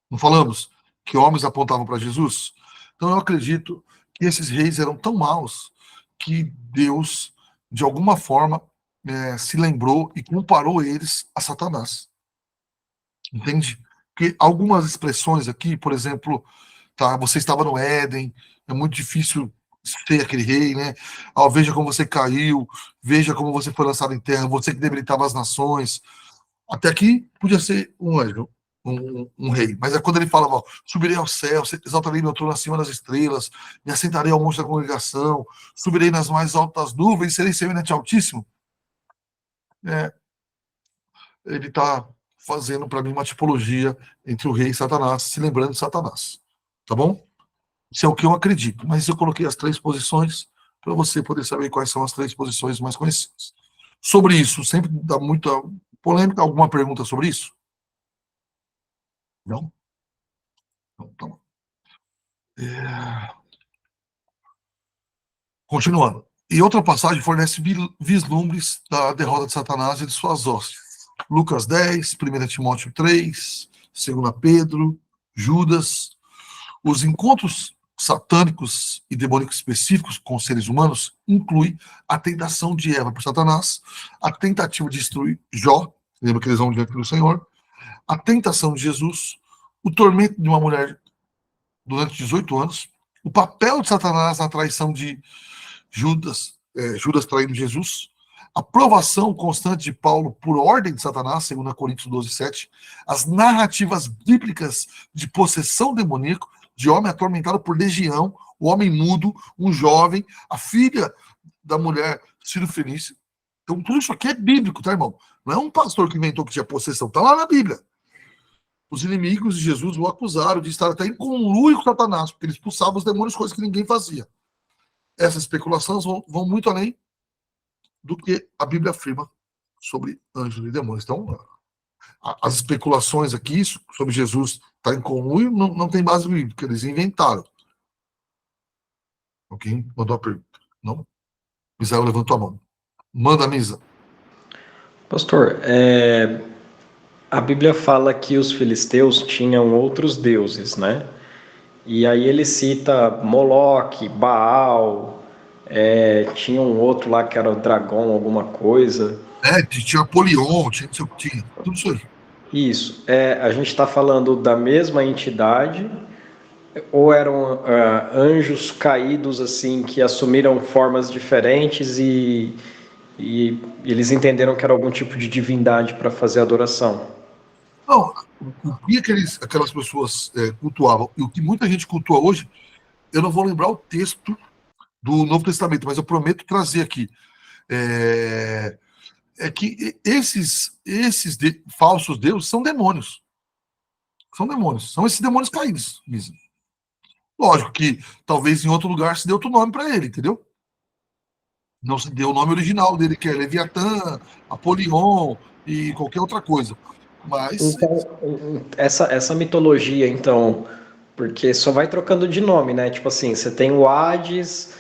Não falamos que homens apontavam para Jesus? Então eu acredito que esses reis eram tão maus que Deus, de alguma forma, se lembrou e comparou eles a Satanás. Entende? Porque algumas expressões aqui, por exemplo, tá, você estava no Éden, é muito difícil ser aquele rei, né? Veja como você caiu, veja como você foi lançado em terra, você que debilitava as nações. Até aqui podia ser um anjo, um rei. Mas é quando ele fala, ó, subirei ao céu, exaltarei meu trono acima das estrelas, me assentarei ao monte da congregação, subirei nas mais altas nuvens, serei semelhante ao Altíssimo. Ele está fazendo para mim uma tipologia entre o rei e Satanás, se lembrando de Satanás. Tá bom? Isso é o que eu acredito. Mas eu coloquei as 3 posições para você poder saber quais são as 3 posições mais conhecidas. Sobre isso, sempre dá muita polêmica. Alguma pergunta sobre isso? Não? Então, tá bom. Continuando. E outra passagem fornece vislumbres da derrota de Satanás e de suas hostes. Lucas 10, 1 Timóteo 3, 2 Pedro, Judas. Os encontros satânicos e demônicos específicos com seres humanos incluem a tentação de Eva por Satanás, a tentativa de destruir Jó, lembra que eles vão diante do Senhor, a tentação de Jesus, o tormento de uma mulher durante 18 anos, o papel de Satanás na traição de Judas traindo Jesus, a provação constante de Paulo por ordem de Satanás, 2 Coríntios 12, 7, as narrativas bíblicas de possessão demoníaca, de homem atormentado por legião, o homem mudo, um jovem, a filha da mulher Ciro-Fenícia. Então, tudo isso aqui é bíblico, tá, irmão? Não é um pastor que inventou que tinha possessão, tá lá na Bíblia. Os inimigos de Jesus o acusaram de estar até em conluio com Satanás, porque ele expulsava os demônios, coisas que ninguém fazia. Essas especulações vão muito além do que a Bíblia afirma sobre anjos e demônios. Então, as especulações aqui sobre Jesus estar em conluio não tem base bíblica, eles inventaram. Alguém mandou a pergunta? Não? Misael levantou a mão. Manda, Misa. Pastor, a Bíblia fala que os filisteus tinham outros deuses, né? E aí ele cita Moloque, Baal, tinha um outro lá que era o dragão, alguma coisa. Tinha Apolion, tinha tudo isso aí. Isso. A gente está falando da mesma entidade ou eram anjos caídos assim que assumiram formas diferentes e eles entenderam que era algum tipo de divindade para fazer adoração? Não, o que aquelas pessoas cultuavam e o que muita gente cultua hoje, eu não vou lembrar o texto do Novo Testamento, mas eu prometo trazer aqui. Que esses falsos deuses são demônios. São demônios. São esses demônios caídos. Mesmo. Lógico que talvez em outro lugar se dê outro nome para ele, entendeu? Não se deu o nome original dele, que é Leviatã, Apolion e qualquer outra coisa. Mas então, essa mitologia, então, porque só vai trocando de nome, né? Tipo assim, você tem o Hades,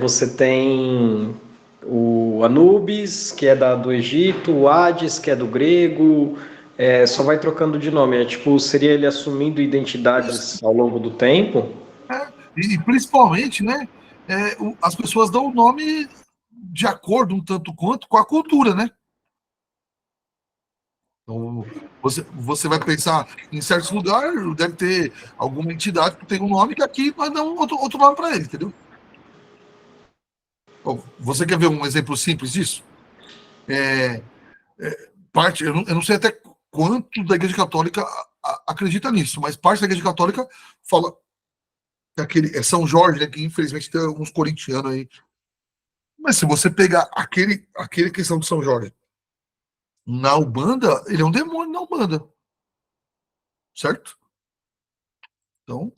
você tem o Anubis, que é do Egito, o Hades, que é do grego, só vai trocando de nome. Tipo, seria ele assumindo identidades ao longo do tempo? E principalmente, né, as pessoas dão o nome de acordo um tanto quanto com a cultura, né? Então, você vai pensar em certos lugares, deve ter alguma entidade que tem um nome que aqui nós damos outro nome para ele, entendeu? Bom, você quer ver um exemplo simples disso? Eu não sei até quanto da Igreja Católica acredita nisso, mas parte da Igreja Católica fala que aquele é São Jorge, né, que infelizmente tem alguns corintianos aí. Mas se você pegar aquele questão de São Jorge na Umbanda, ele é um demônio na Umbanda, certo? Então,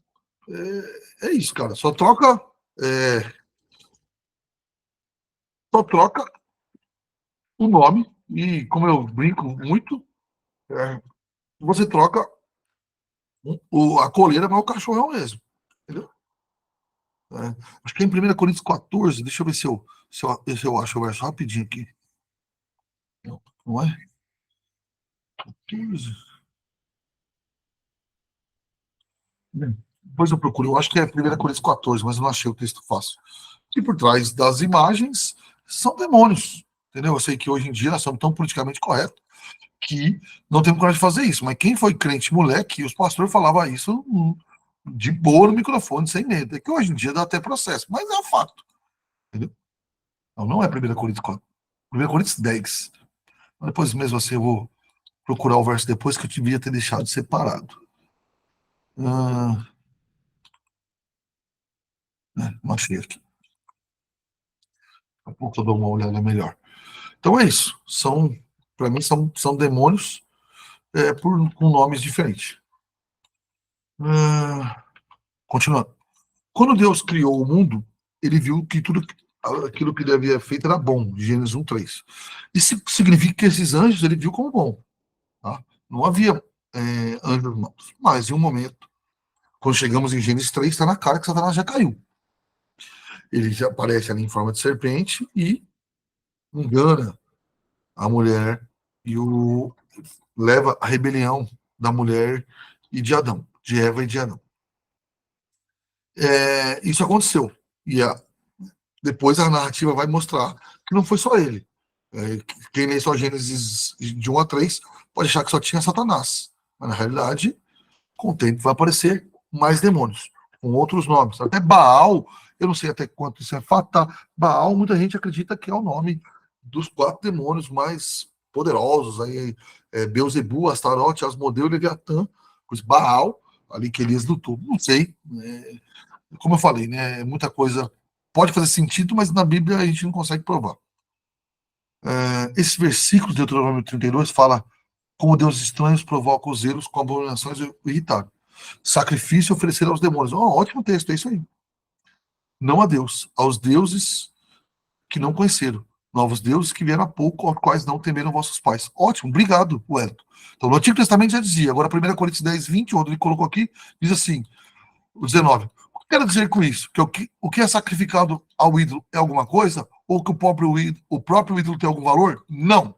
é isso, cara. Só troca o nome e, como eu brinco muito, você troca a coleira, mas o cachorro é o mesmo, entendeu? Acho que é em 1 Coríntios 14, deixa eu ver se eu acho o verso rapidinho aqui. Não é? 14. Depois eu procuro, eu acho que é 1 Coríntios 14, mas eu não achei o texto fácil. E por trás das imagens são demônios, entendeu? Eu sei que hoje em dia nós somos tão politicamente corretos que não temos coragem de fazer isso, mas quem foi crente moleque, os pastores falavam isso de boa no microfone, sem medo. É que hoje em dia dá até processo, mas é um fato, entendeu? Não é 1 Coríntios 4, 1 Coríntios 10. Depois mesmo assim eu vou procurar o verso depois, que eu devia ter deixado separado. Não achei aqui. Daqui a pouco eu dou uma olhada melhor. Então é isso. Para mim, são demônios com nomes diferentes. Continuando. Quando Deus criou o mundo, ele viu que tudo aquilo que ele havia feito era bom, Gênesis 1:3. Isso significa que esses anjos ele viu como bom. Tá? Não havia anjos maus. Mas em um momento, quando chegamos em Gênesis 3, está na cara que Satanás já caiu. Ele já aparece ali em forma de serpente e engana a mulher e leva a rebelião da mulher e de Adão, de Eva e de Adão. Isso aconteceu. E depois a narrativa vai mostrar que não foi só ele. Quem lê só Gênesis de 1 a 3 pode achar que só tinha Satanás. Mas na realidade, com o tempo vai aparecer mais demônios, com outros nomes. Até Baal, eu não sei até quanto isso é fato, tá? Baal, muita gente acredita que é o nome dos 4 demônios mais poderosos. Aí, Beelzebub, Astarote, Asmodeu e Leviatã. Pois Baal, ali que Elias lutou. Não sei. Como eu falei, né? Muita coisa pode fazer sentido, mas na Bíblia a gente não consegue provar. Esse versículo de Deuteronômio 32 fala como Deus estranhos provoca os zelos com abominações irritáveis. Sacrifício oferecer aos demônios. Ótimo texto, é isso aí. Não a Deus, aos deuses que não conheceram. Novos deuses que vieram há pouco, aos quais não temeram vossos pais. Ótimo, obrigado, Wellington. Então, no Antigo Testamento já dizia, agora 1 Coríntios 10, 20, o Rodrigo colocou aqui, diz assim, o 19. O que quero dizer com isso? Que o que é sacrificado ao ídolo é alguma coisa? Ou que o próprio ídolo tem algum valor? Não.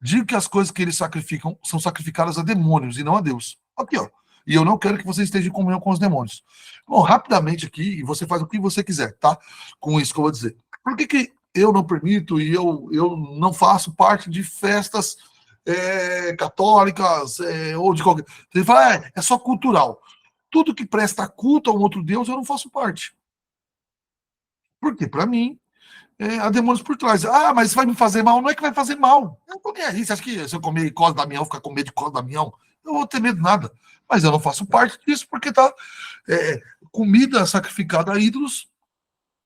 Digo que as coisas que eles sacrificam são sacrificadas a demônios e não a Deus. Aqui, ó. E eu não quero que você esteja em comunhão com os demônios. Bom, rapidamente aqui, e você faz o que você quiser, tá? Com isso que eu vou dizer. Por que eu não permito e eu não faço parte de festas católicas ou de qualquer... Você fala, é só cultural. Tudo que presta culto a um outro Deus, eu não faço parte. Porque, para mim, há demônios por trás. Mas vai me fazer mal? Não é que vai fazer mal. Eu tô nem aí. Você acha que se eu comer Cosme Damião, ficar com medo de Cosme Damião? Eu não vou ter medo de nada. Mas eu não faço parte disso porque tá comida sacrificada a ídolos.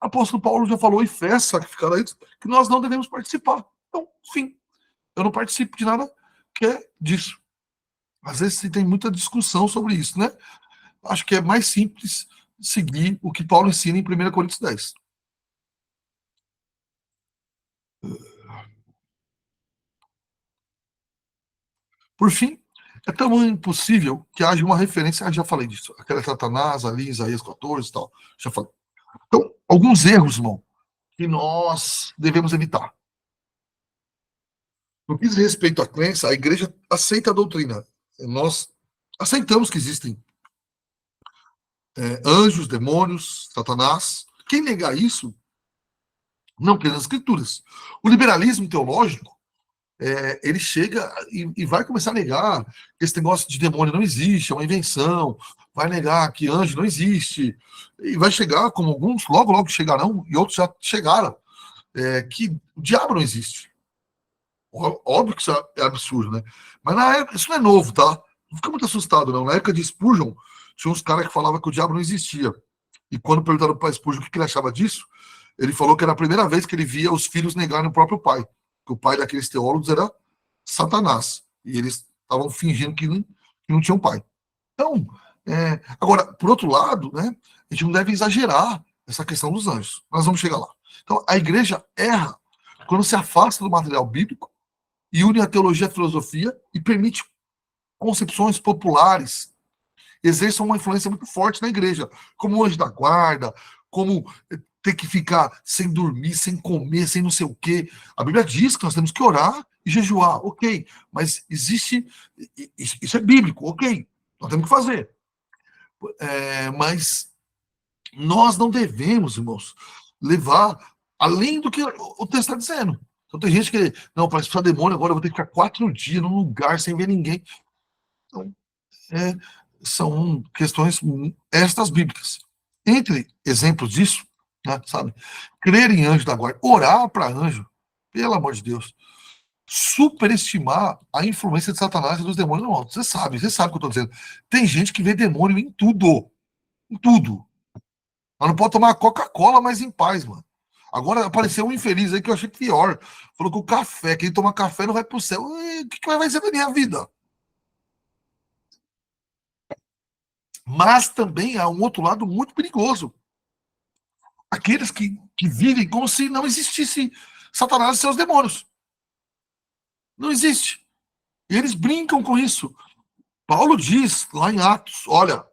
Apóstolo Paulo já falou, e festa sacrificada a ídolos, que nós não devemos participar. Então, enfim, eu não participo de nada que é disso. Às vezes tem muita discussão sobre isso, né? Acho que é mais simples seguir o que Paulo ensina em 1 Coríntios 10. Por fim, é tão impossível que haja uma referência, já falei disso, aquela Satanás ali, Isaías 14 e tal, já falei. Então, alguns erros, irmão, que nós devemos evitar. No que diz respeito à crença, a igreja aceita a doutrina. Nós aceitamos que existem anjos, demônios, Satanás. Quem negar isso não crê nas escrituras. O liberalismo teológico, ele chega e vai começar a negar que esse negócio de demônio não existe, é uma invenção, vai negar que anjo não existe, e vai chegar, como alguns logo chegarão, e outros já chegaram, que o diabo não existe. Óbvio que isso é absurdo, né? Mas na época, isso não é novo, tá? Não fica muito assustado, não. Na época de Spurgeon, tinha uns caras que falavam que o diabo não existia. E quando perguntaram para Spurgeon o que ele achava disso, ele falou que era a primeira vez que ele via os filhos negarem o próprio pai. Que o pai daqueles teólogos era Satanás. E eles estavam fingindo que não tinham pai. Então, agora, por outro lado, né, a gente não deve exagerar essa questão dos anjos. Nós vamos chegar lá. Então, a igreja erra quando se afasta do material bíblico e une a teologia à filosofia e permite concepções populares exerçam uma influência muito forte na igreja, como o anjo da guarda, como ter que ficar sem dormir, sem comer, sem não sei o quê. A Bíblia diz que nós temos que orar e jejuar, ok, mas existe, isso é bíblico, ok, nós temos que fazer. Mas nós não devemos, irmãos, levar além do que o texto está dizendo. Então tem gente que, não, para expulsar demônio, agora eu vou ter que ficar 4 dias num lugar sem ver ninguém. Então, são questões estas bíblicas. Entre exemplos disso, né, sabe? Crer em anjo da guarda, orar para anjo, pelo amor de Deus. Superestimar a influência de Satanás e dos demônios. Não, você sabe o que eu estou dizendo. Tem gente que vê demônio em tudo. Em tudo. Mas não pode tomar Coca-Cola mais em paz, mano. Agora apareceu um infeliz aí que eu achei pior. Falou que o café, quem toma café não vai pro céu. O que vai ser da minha vida? Mas também há um outro lado muito perigoso. Aqueles que vivem como se não existisse Satanás e seus demônios. Não existe. E eles brincam com isso. Paulo diz lá em Atos, olha,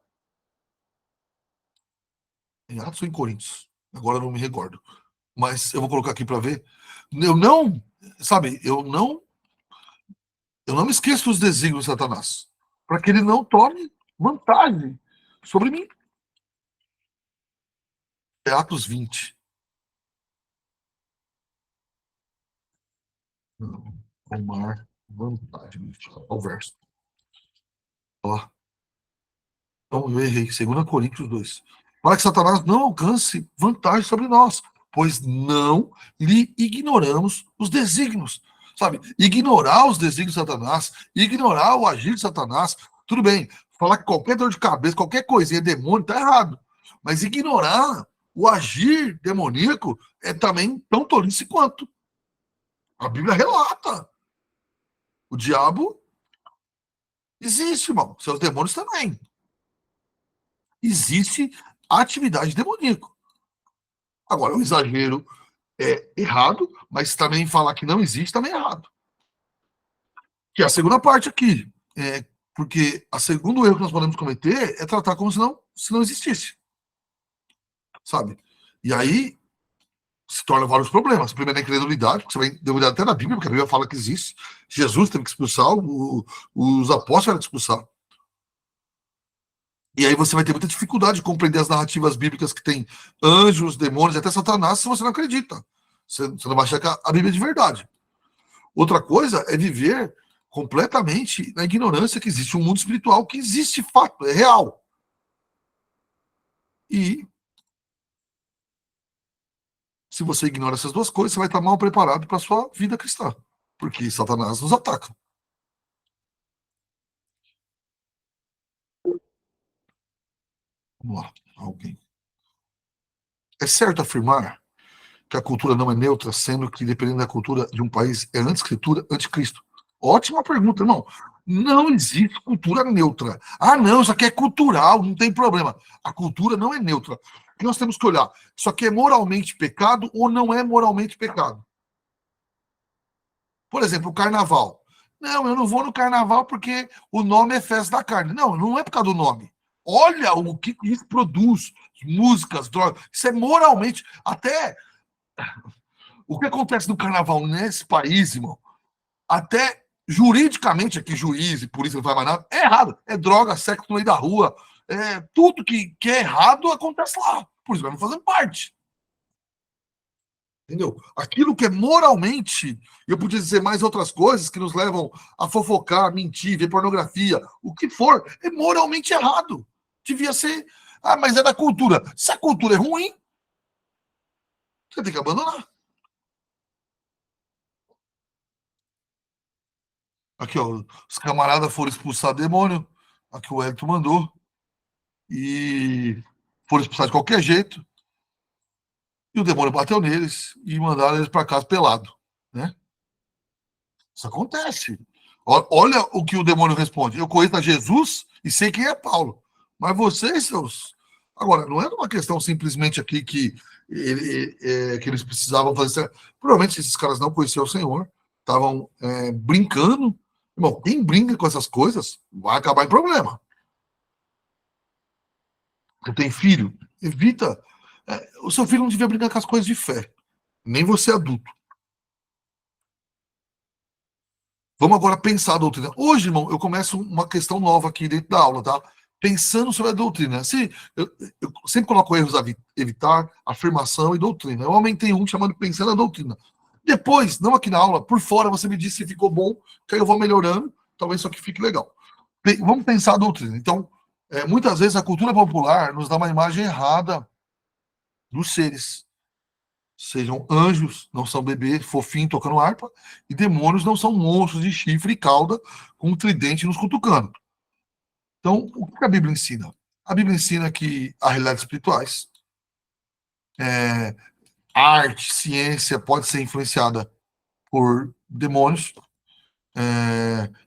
em Atos ou em Coríntios? Agora eu não me recordo. Mas eu vou colocar aqui para ver. Eu não me esqueço dos desígnios de Satanás, para que ele não tome vantagem sobre mim. É Atos 20. Não, tomar vantagem. Olha o verso. Ó. Então eu errei. 2 Coríntios 2. Para que Satanás não alcance vantagem sobre nós, pois não lhe ignoramos os desígnios. Sabe? Ignorar os desígnios de Satanás, ignorar o agir de Satanás, tudo bem. Falar que qualquer dor de cabeça, qualquer coisinha é demônio, está errado. Mas ignorar o agir demoníaco é também tão tolice quanto. A Bíblia relata. O diabo existe, irmão. Seus demônios também. Existe atividade demoníaca. Agora, o exagero é errado, mas também falar que não existe também é errado. Que é a segunda parte aqui. Porque o segundo erro que nós podemos cometer é tratar como se não existisse. Sabe? E aí se torna vários problemas. Primeiro, a incredulidade, porque você vai duvidar até na Bíblia, porque a Bíblia fala que existe. Jesus teve que expulsar, os apóstolos tiveram que expulsar. E aí você vai ter muita dificuldade de compreender as narrativas bíblicas que tem anjos, demônios, até Satanás, se você não acredita. Você não vai achar que a Bíblia é de verdade. Outra coisa é viver completamente na ignorância que existe um mundo espiritual, que existe fato, é real. E se você ignora essas duas coisas, você vai estar mal preparado para a sua vida cristã, porque Satanás nos ataca. Vamos lá, alguém. É certo afirmar que a cultura não é neutra, sendo que, dependendo da cultura de um país, é anti-escritura, anticristo? Ótima pergunta, irmão. Não existe cultura neutra. Ah, não, isso aqui é cultural, não tem problema. A cultura não é neutra. O que nós temos que olhar? Isso aqui é moralmente pecado ou não é moralmente pecado? Por exemplo, o carnaval. Não, eu não vou no carnaval porque o nome é festa da carne. Não, não é por causa do nome. Olha o que isso produz. Músicas, drogas. Isso é moralmente. Até O que acontece no carnaval nesse país, irmão, até juridicamente aqui, juiz e polícia não faz mais nada, é errado. É droga, sexo no meio da rua, tudo que é errado acontece lá. Por isso nós não fazemos parte. Entendeu? Aquilo que é moralmente, eu podia dizer mais outras coisas que nos levam a fofocar, mentir, ver pornografia, o que for, é moralmente errado. Devia ser. Ah, mas é da cultura. Se a cultura é ruim, você tem que abandonar. Aqui, ó, os camaradas foram expulsar demônio. Aqui o Hélio mandou. E foram expulsar de qualquer jeito. E o demônio bateu neles e mandaram eles para casa pelado, né? Isso acontece. Olha o que o demônio responde. Eu conheço a Jesus e sei quem é Paulo. Mas vocês, seus... Agora, não é uma questão simplesmente aqui que eles precisavam fazer... Provavelmente esses caras não conheciam o Senhor. Estavam brincando. Irmão, quem brinca com essas coisas vai acabar em problema. Você tem filho? Evita... o seu filho não devia brincar com as coisas de fé. Nem você adulto. Vamos agora pensar a doutrina. Hoje, irmão, eu começo uma questão nova aqui dentro da aula, tá? Pensando sobre a doutrina. Eu sempre coloco erros a evitar, afirmação e doutrina. Eu aumentei um chamando Pensando a Doutrina. Depois, não aqui na aula, por fora, você me diz se ficou bom, que aí eu vou melhorando, talvez isso aqui fique legal. Vamos pensar a doutrina. Então, muitas vezes a cultura popular nos dá uma imagem errada dos seres. Sejam anjos, não são bebê fofinho tocando harpa, e demônios não são monstros de chifre e cauda com um tridente nos cutucando. Então, o que a Bíblia ensina? A Bíblia ensina que há realidades espirituais, arte, ciência pode ser influenciada por demônios.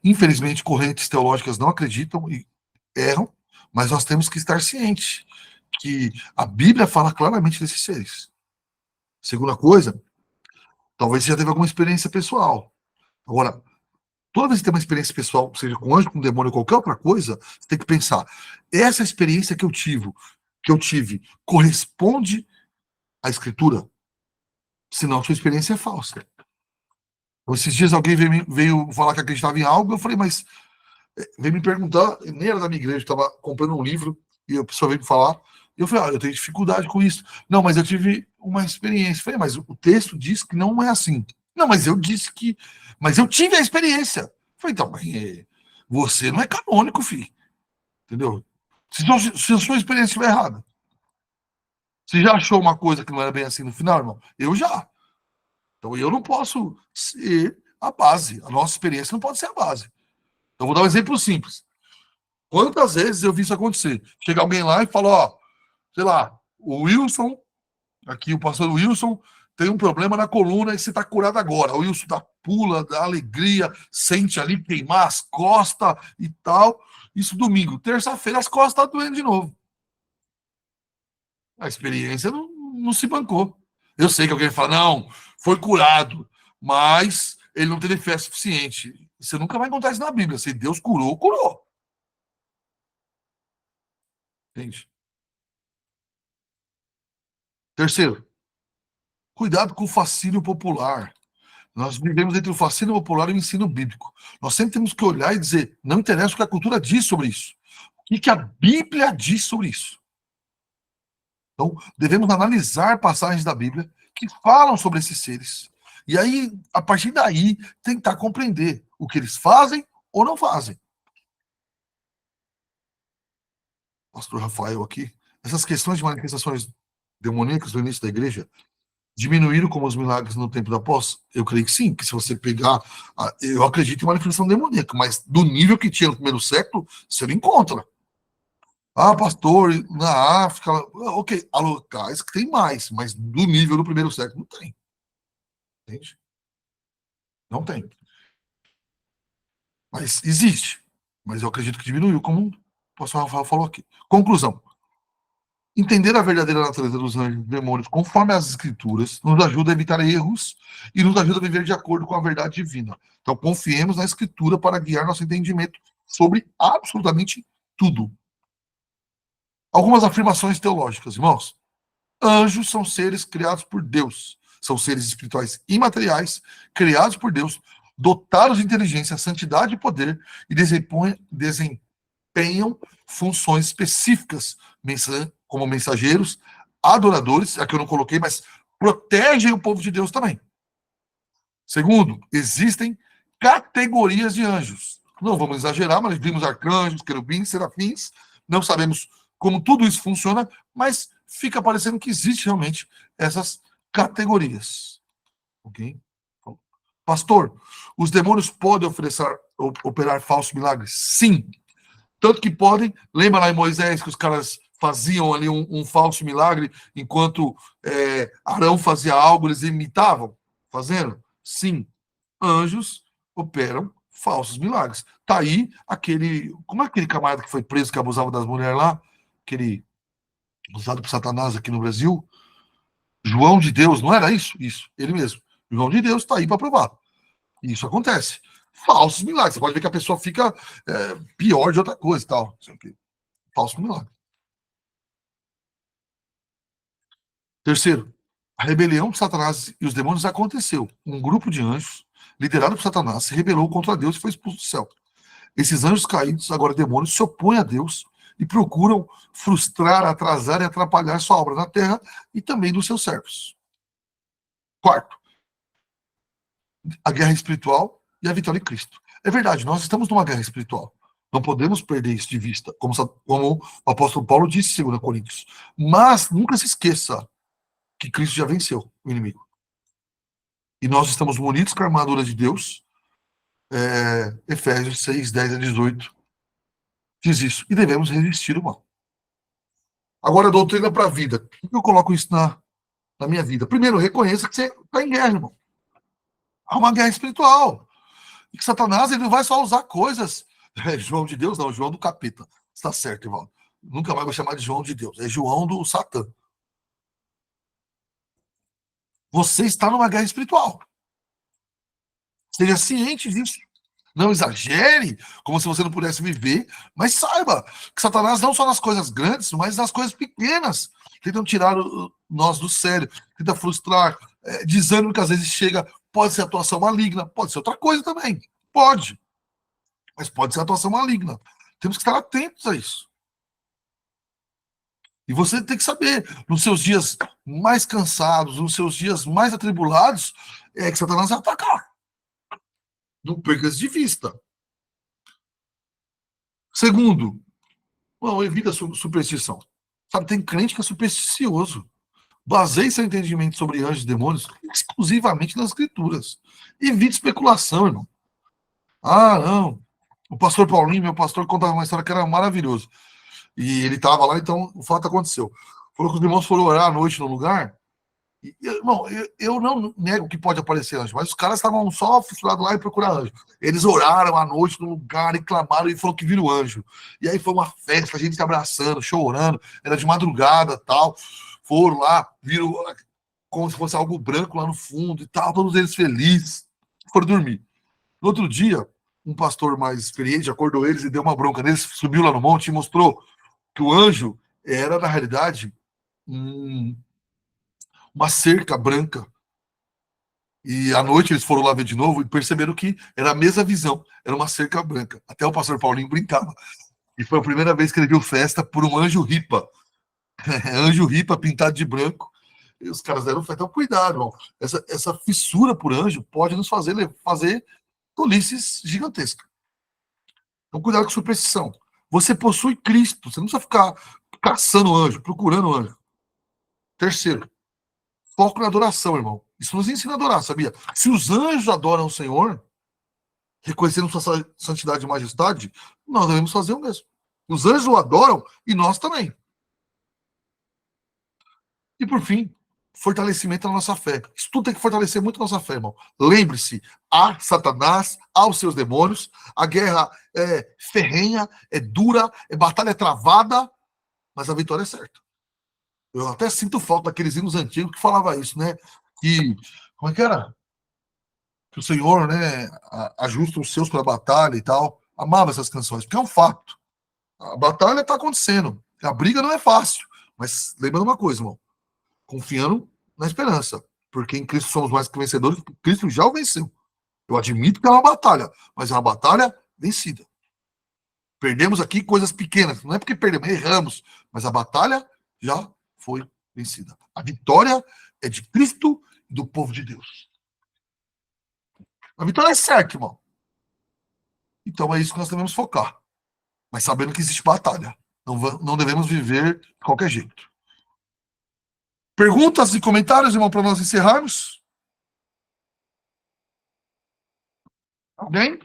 Infelizmente, correntes teológicas não acreditam e erram, mas nós temos que estar cientes que a Bíblia fala claramente desses seres. Segunda coisa, talvez você já teve alguma experiência pessoal. Agora, toda vez que tem uma experiência pessoal, seja com anjo, com demônio, qualquer outra coisa, você tem que pensar, essa experiência que eu tive, corresponde à Escritura? Senão a sua experiência é falsa. Então, esses dias alguém veio falar que acreditava em algo, eu falei, mas veio me perguntar, nem era da minha igreja, estava comprando um livro, e a pessoa veio me falar, e eu falei, eu tenho dificuldade com isso. Não, mas eu tive uma experiência. Eu falei, mas o texto diz que não é assim. Não, mas eu disse que... Mas eu tive a experiência. Eu falei, então, você não é canônico, filho. Entendeu? Se a sua experiência estiver errada. Você já achou uma coisa que não era bem assim no final, irmão? Eu já. Então eu não posso ser a base. A nossa experiência não pode ser a base. Então vou dar um exemplo simples. Quantas vezes eu vi isso acontecer? Chega alguém lá e fala, ó, sei lá, o Wilson, aqui o pastor Wilson, tem um problema na coluna e você está curado agora. O Wilson dá pula, dá alegria, sente ali queimar as costas e tal. Isso domingo. Terça-feira as costas estão doendo de novo. A experiência não se bancou. Eu sei que alguém fala, não, foi curado, mas ele não teve fé suficiente. Você nunca vai encontrar isso na Bíblia. Se Deus curou, curou. Entende? Terceiro, cuidado com o fascínio popular. Nós vivemos entre o fascínio popular e o ensino bíblico. Nós sempre temos que olhar e dizer, não interessa o que a cultura diz sobre isso. O que a Bíblia diz sobre isso? Então, devemos analisar passagens da Bíblia que falam sobre esses seres. E aí, a partir daí, tentar compreender o que eles fazem ou não fazem. Pastor Rafael aqui. Essas questões de manifestações demoníacas no início da igreja diminuíram como os milagres no tempo da pós? Eu creio que sim, que se você pegar... Eu acredito em manifestação demoníaca, mas do nível que tinha no primeiro século, você não encontra. Ah, pastor, na África... Ok, há locais que tem mais, mas do nível do primeiro século não tem. Entende? Não tem. Mas existe. Mas eu acredito que diminuiu, como o pastor Rafael falou aqui. Conclusão. Entender a verdadeira natureza dos anjos e demônios conforme as escrituras nos ajuda a evitar erros e nos ajuda a viver de acordo com a verdade divina. Então, confiemos na escritura para guiar nosso entendimento sobre absolutamente tudo. Algumas afirmações teológicas, irmãos. Anjos são seres criados por Deus. São seres espirituais imateriais, criados por Deus, dotados de inteligência, santidade e poder, e desempenham funções específicas, como mensageiros, adoradores, aqui eu não coloquei, mas protegem o povo de Deus também. Segundo, existem categorias de anjos. Não vamos exagerar, mas vimos arcanjos, querubins, serafins, não sabemos como tudo isso funciona, mas fica parecendo que existe realmente essas categorias. Ok? Pastor, os demônios podem operar falsos milagres? Sim. Tanto que podem, lembra lá em Moisés que os caras faziam ali um falso milagre, enquanto Arão fazia algo, eles imitavam fazendo? Sim. Anjos operam falsos milagres. Tá aí como é aquele camarada que foi preso, que abusava das mulheres lá, aquele usado por Satanás aqui no Brasil? João de Deus, não era isso? Isso, ele mesmo. João de Deus está aí para provar. Isso acontece. Falsos milagres. Você pode ver que a pessoa fica pior de outra coisa e tal. Falso milagre. Terceiro, a rebelião de Satanás e os demônios aconteceu. Um grupo de anjos, liderado por Satanás, se rebelou contra Deus e foi expulso do céu. Esses anjos caídos, agora demônios, se opõem a Deus e procuram frustrar, atrasar e atrapalhar sua obra na terra e também dos seus servos. Quarto, a guerra espiritual e a vitória em Cristo. É verdade, nós estamos numa guerra espiritual. Não podemos perder isso de vista, como o apóstolo Paulo disse em 2 Coríntios. Mas nunca se esqueça que Cristo já venceu o inimigo. E nós estamos munidos com a armadura de Deus. Efésios 6, 10 a 18 diz isso. E devemos resistir o mal. Agora, a doutrina para a vida. Por que eu coloco isso na minha vida? Primeiro, reconheça que você está em guerra, irmão. Há uma guerra espiritual. E que Satanás ele não vai só usar coisas. João de Deus, não, João do capeta. Está certo, irmão. Nunca mais vou chamar de João de Deus. É João do Satã. Você está numa guerra espiritual. Seja ciente disso. Não exagere, como se você não pudesse viver, mas saiba que Satanás não só nas coisas grandes, mas nas coisas pequenas. Tentam tirar nós do sério, tenta frustrar, desânimo que às vezes chega, pode ser atuação maligna, pode ser outra coisa também, pode, mas pode ser atuação maligna. Temos que estar atentos a isso. E você tem que saber, nos seus dias mais cansados, nos seus dias mais atribulados, que Satanás vai atacar. Não perca isso de vista. Segundo, não, evita a superstição. Sabe, tem crente que é supersticioso. Baseie seu entendimento sobre anjos e demônios exclusivamente nas escrituras. Evite especulação, irmão. Ah, não. O pastor Paulinho, meu pastor, contava uma história que era maravilhosa. E ele estava lá, então o fato aconteceu. Falou que os irmãos foram orar à noite no lugar. E, irmão, eu não nego que pode aparecer anjo, mas os caras estavam só fissurados lá e procurar anjo. Eles oraram à noite no lugar e clamaram e falou que viram anjo. E aí foi uma festa, a gente se abraçando, chorando, era de madrugada tal. Foram lá, viram como se fosse algo branco lá no fundo e tal, todos eles felizes. Foram dormir. No outro dia, um pastor mais experiente acordou eles e deu uma bronca neles, subiu lá no monte e mostrou que o anjo era, na realidade, uma cerca branca. E à noite eles foram lá ver de novo e perceberam que era a mesma visão, era uma cerca branca. Até o pastor Paulinho brincava. E foi a primeira vez que ele viu festa por um anjo ripa. Anjo ripa pintado de branco. E os caras deram fé. Então, cuidado, irmão. Essa fissura por anjo pode nos fazer tolices gigantescas. Então, cuidado com superstição. Você possui Cristo. Você não precisa ficar caçando anjo, procurando anjo. Terceiro, foco na adoração, irmão. Isso nos ensina a adorar, sabia? Se os anjos adoram o Senhor, reconhecendo sua santidade e majestade, nós devemos fazer o mesmo. Os anjos o adoram e nós também. E por fim, fortalecimento da nossa fé. Isso tudo tem que fortalecer muito a nossa fé, irmão. Lembre-se, há Satanás, há os seus demônios, a guerra é ferrenha, é dura, a batalha é travada, mas a vitória é certa. Eu até sinto falta daqueles hinos antigos que falava isso, né? Que, como é que era? Que o Senhor, né, ajusta os seus para a batalha e tal. Amava essas canções, porque é um fato. A batalha está acontecendo. A briga não é fácil. Mas lembra de uma coisa, irmão. Confiando na esperança. Porque em Cristo somos mais que vencedores, porque Cristo já o venceu. Eu admito que é uma batalha, mas é uma batalha vencida. Perdemos aqui coisas pequenas, não é porque perdemos, erramos, mas a batalha já foi vencida. A vitória é de Cristo e do povo de Deus. A vitória é certa, irmão. Então é isso que nós devemos focar. Mas sabendo que existe batalha. Não devemos viver de qualquer jeito. Perguntas e comentários, irmão, para nós encerrarmos? Alguém?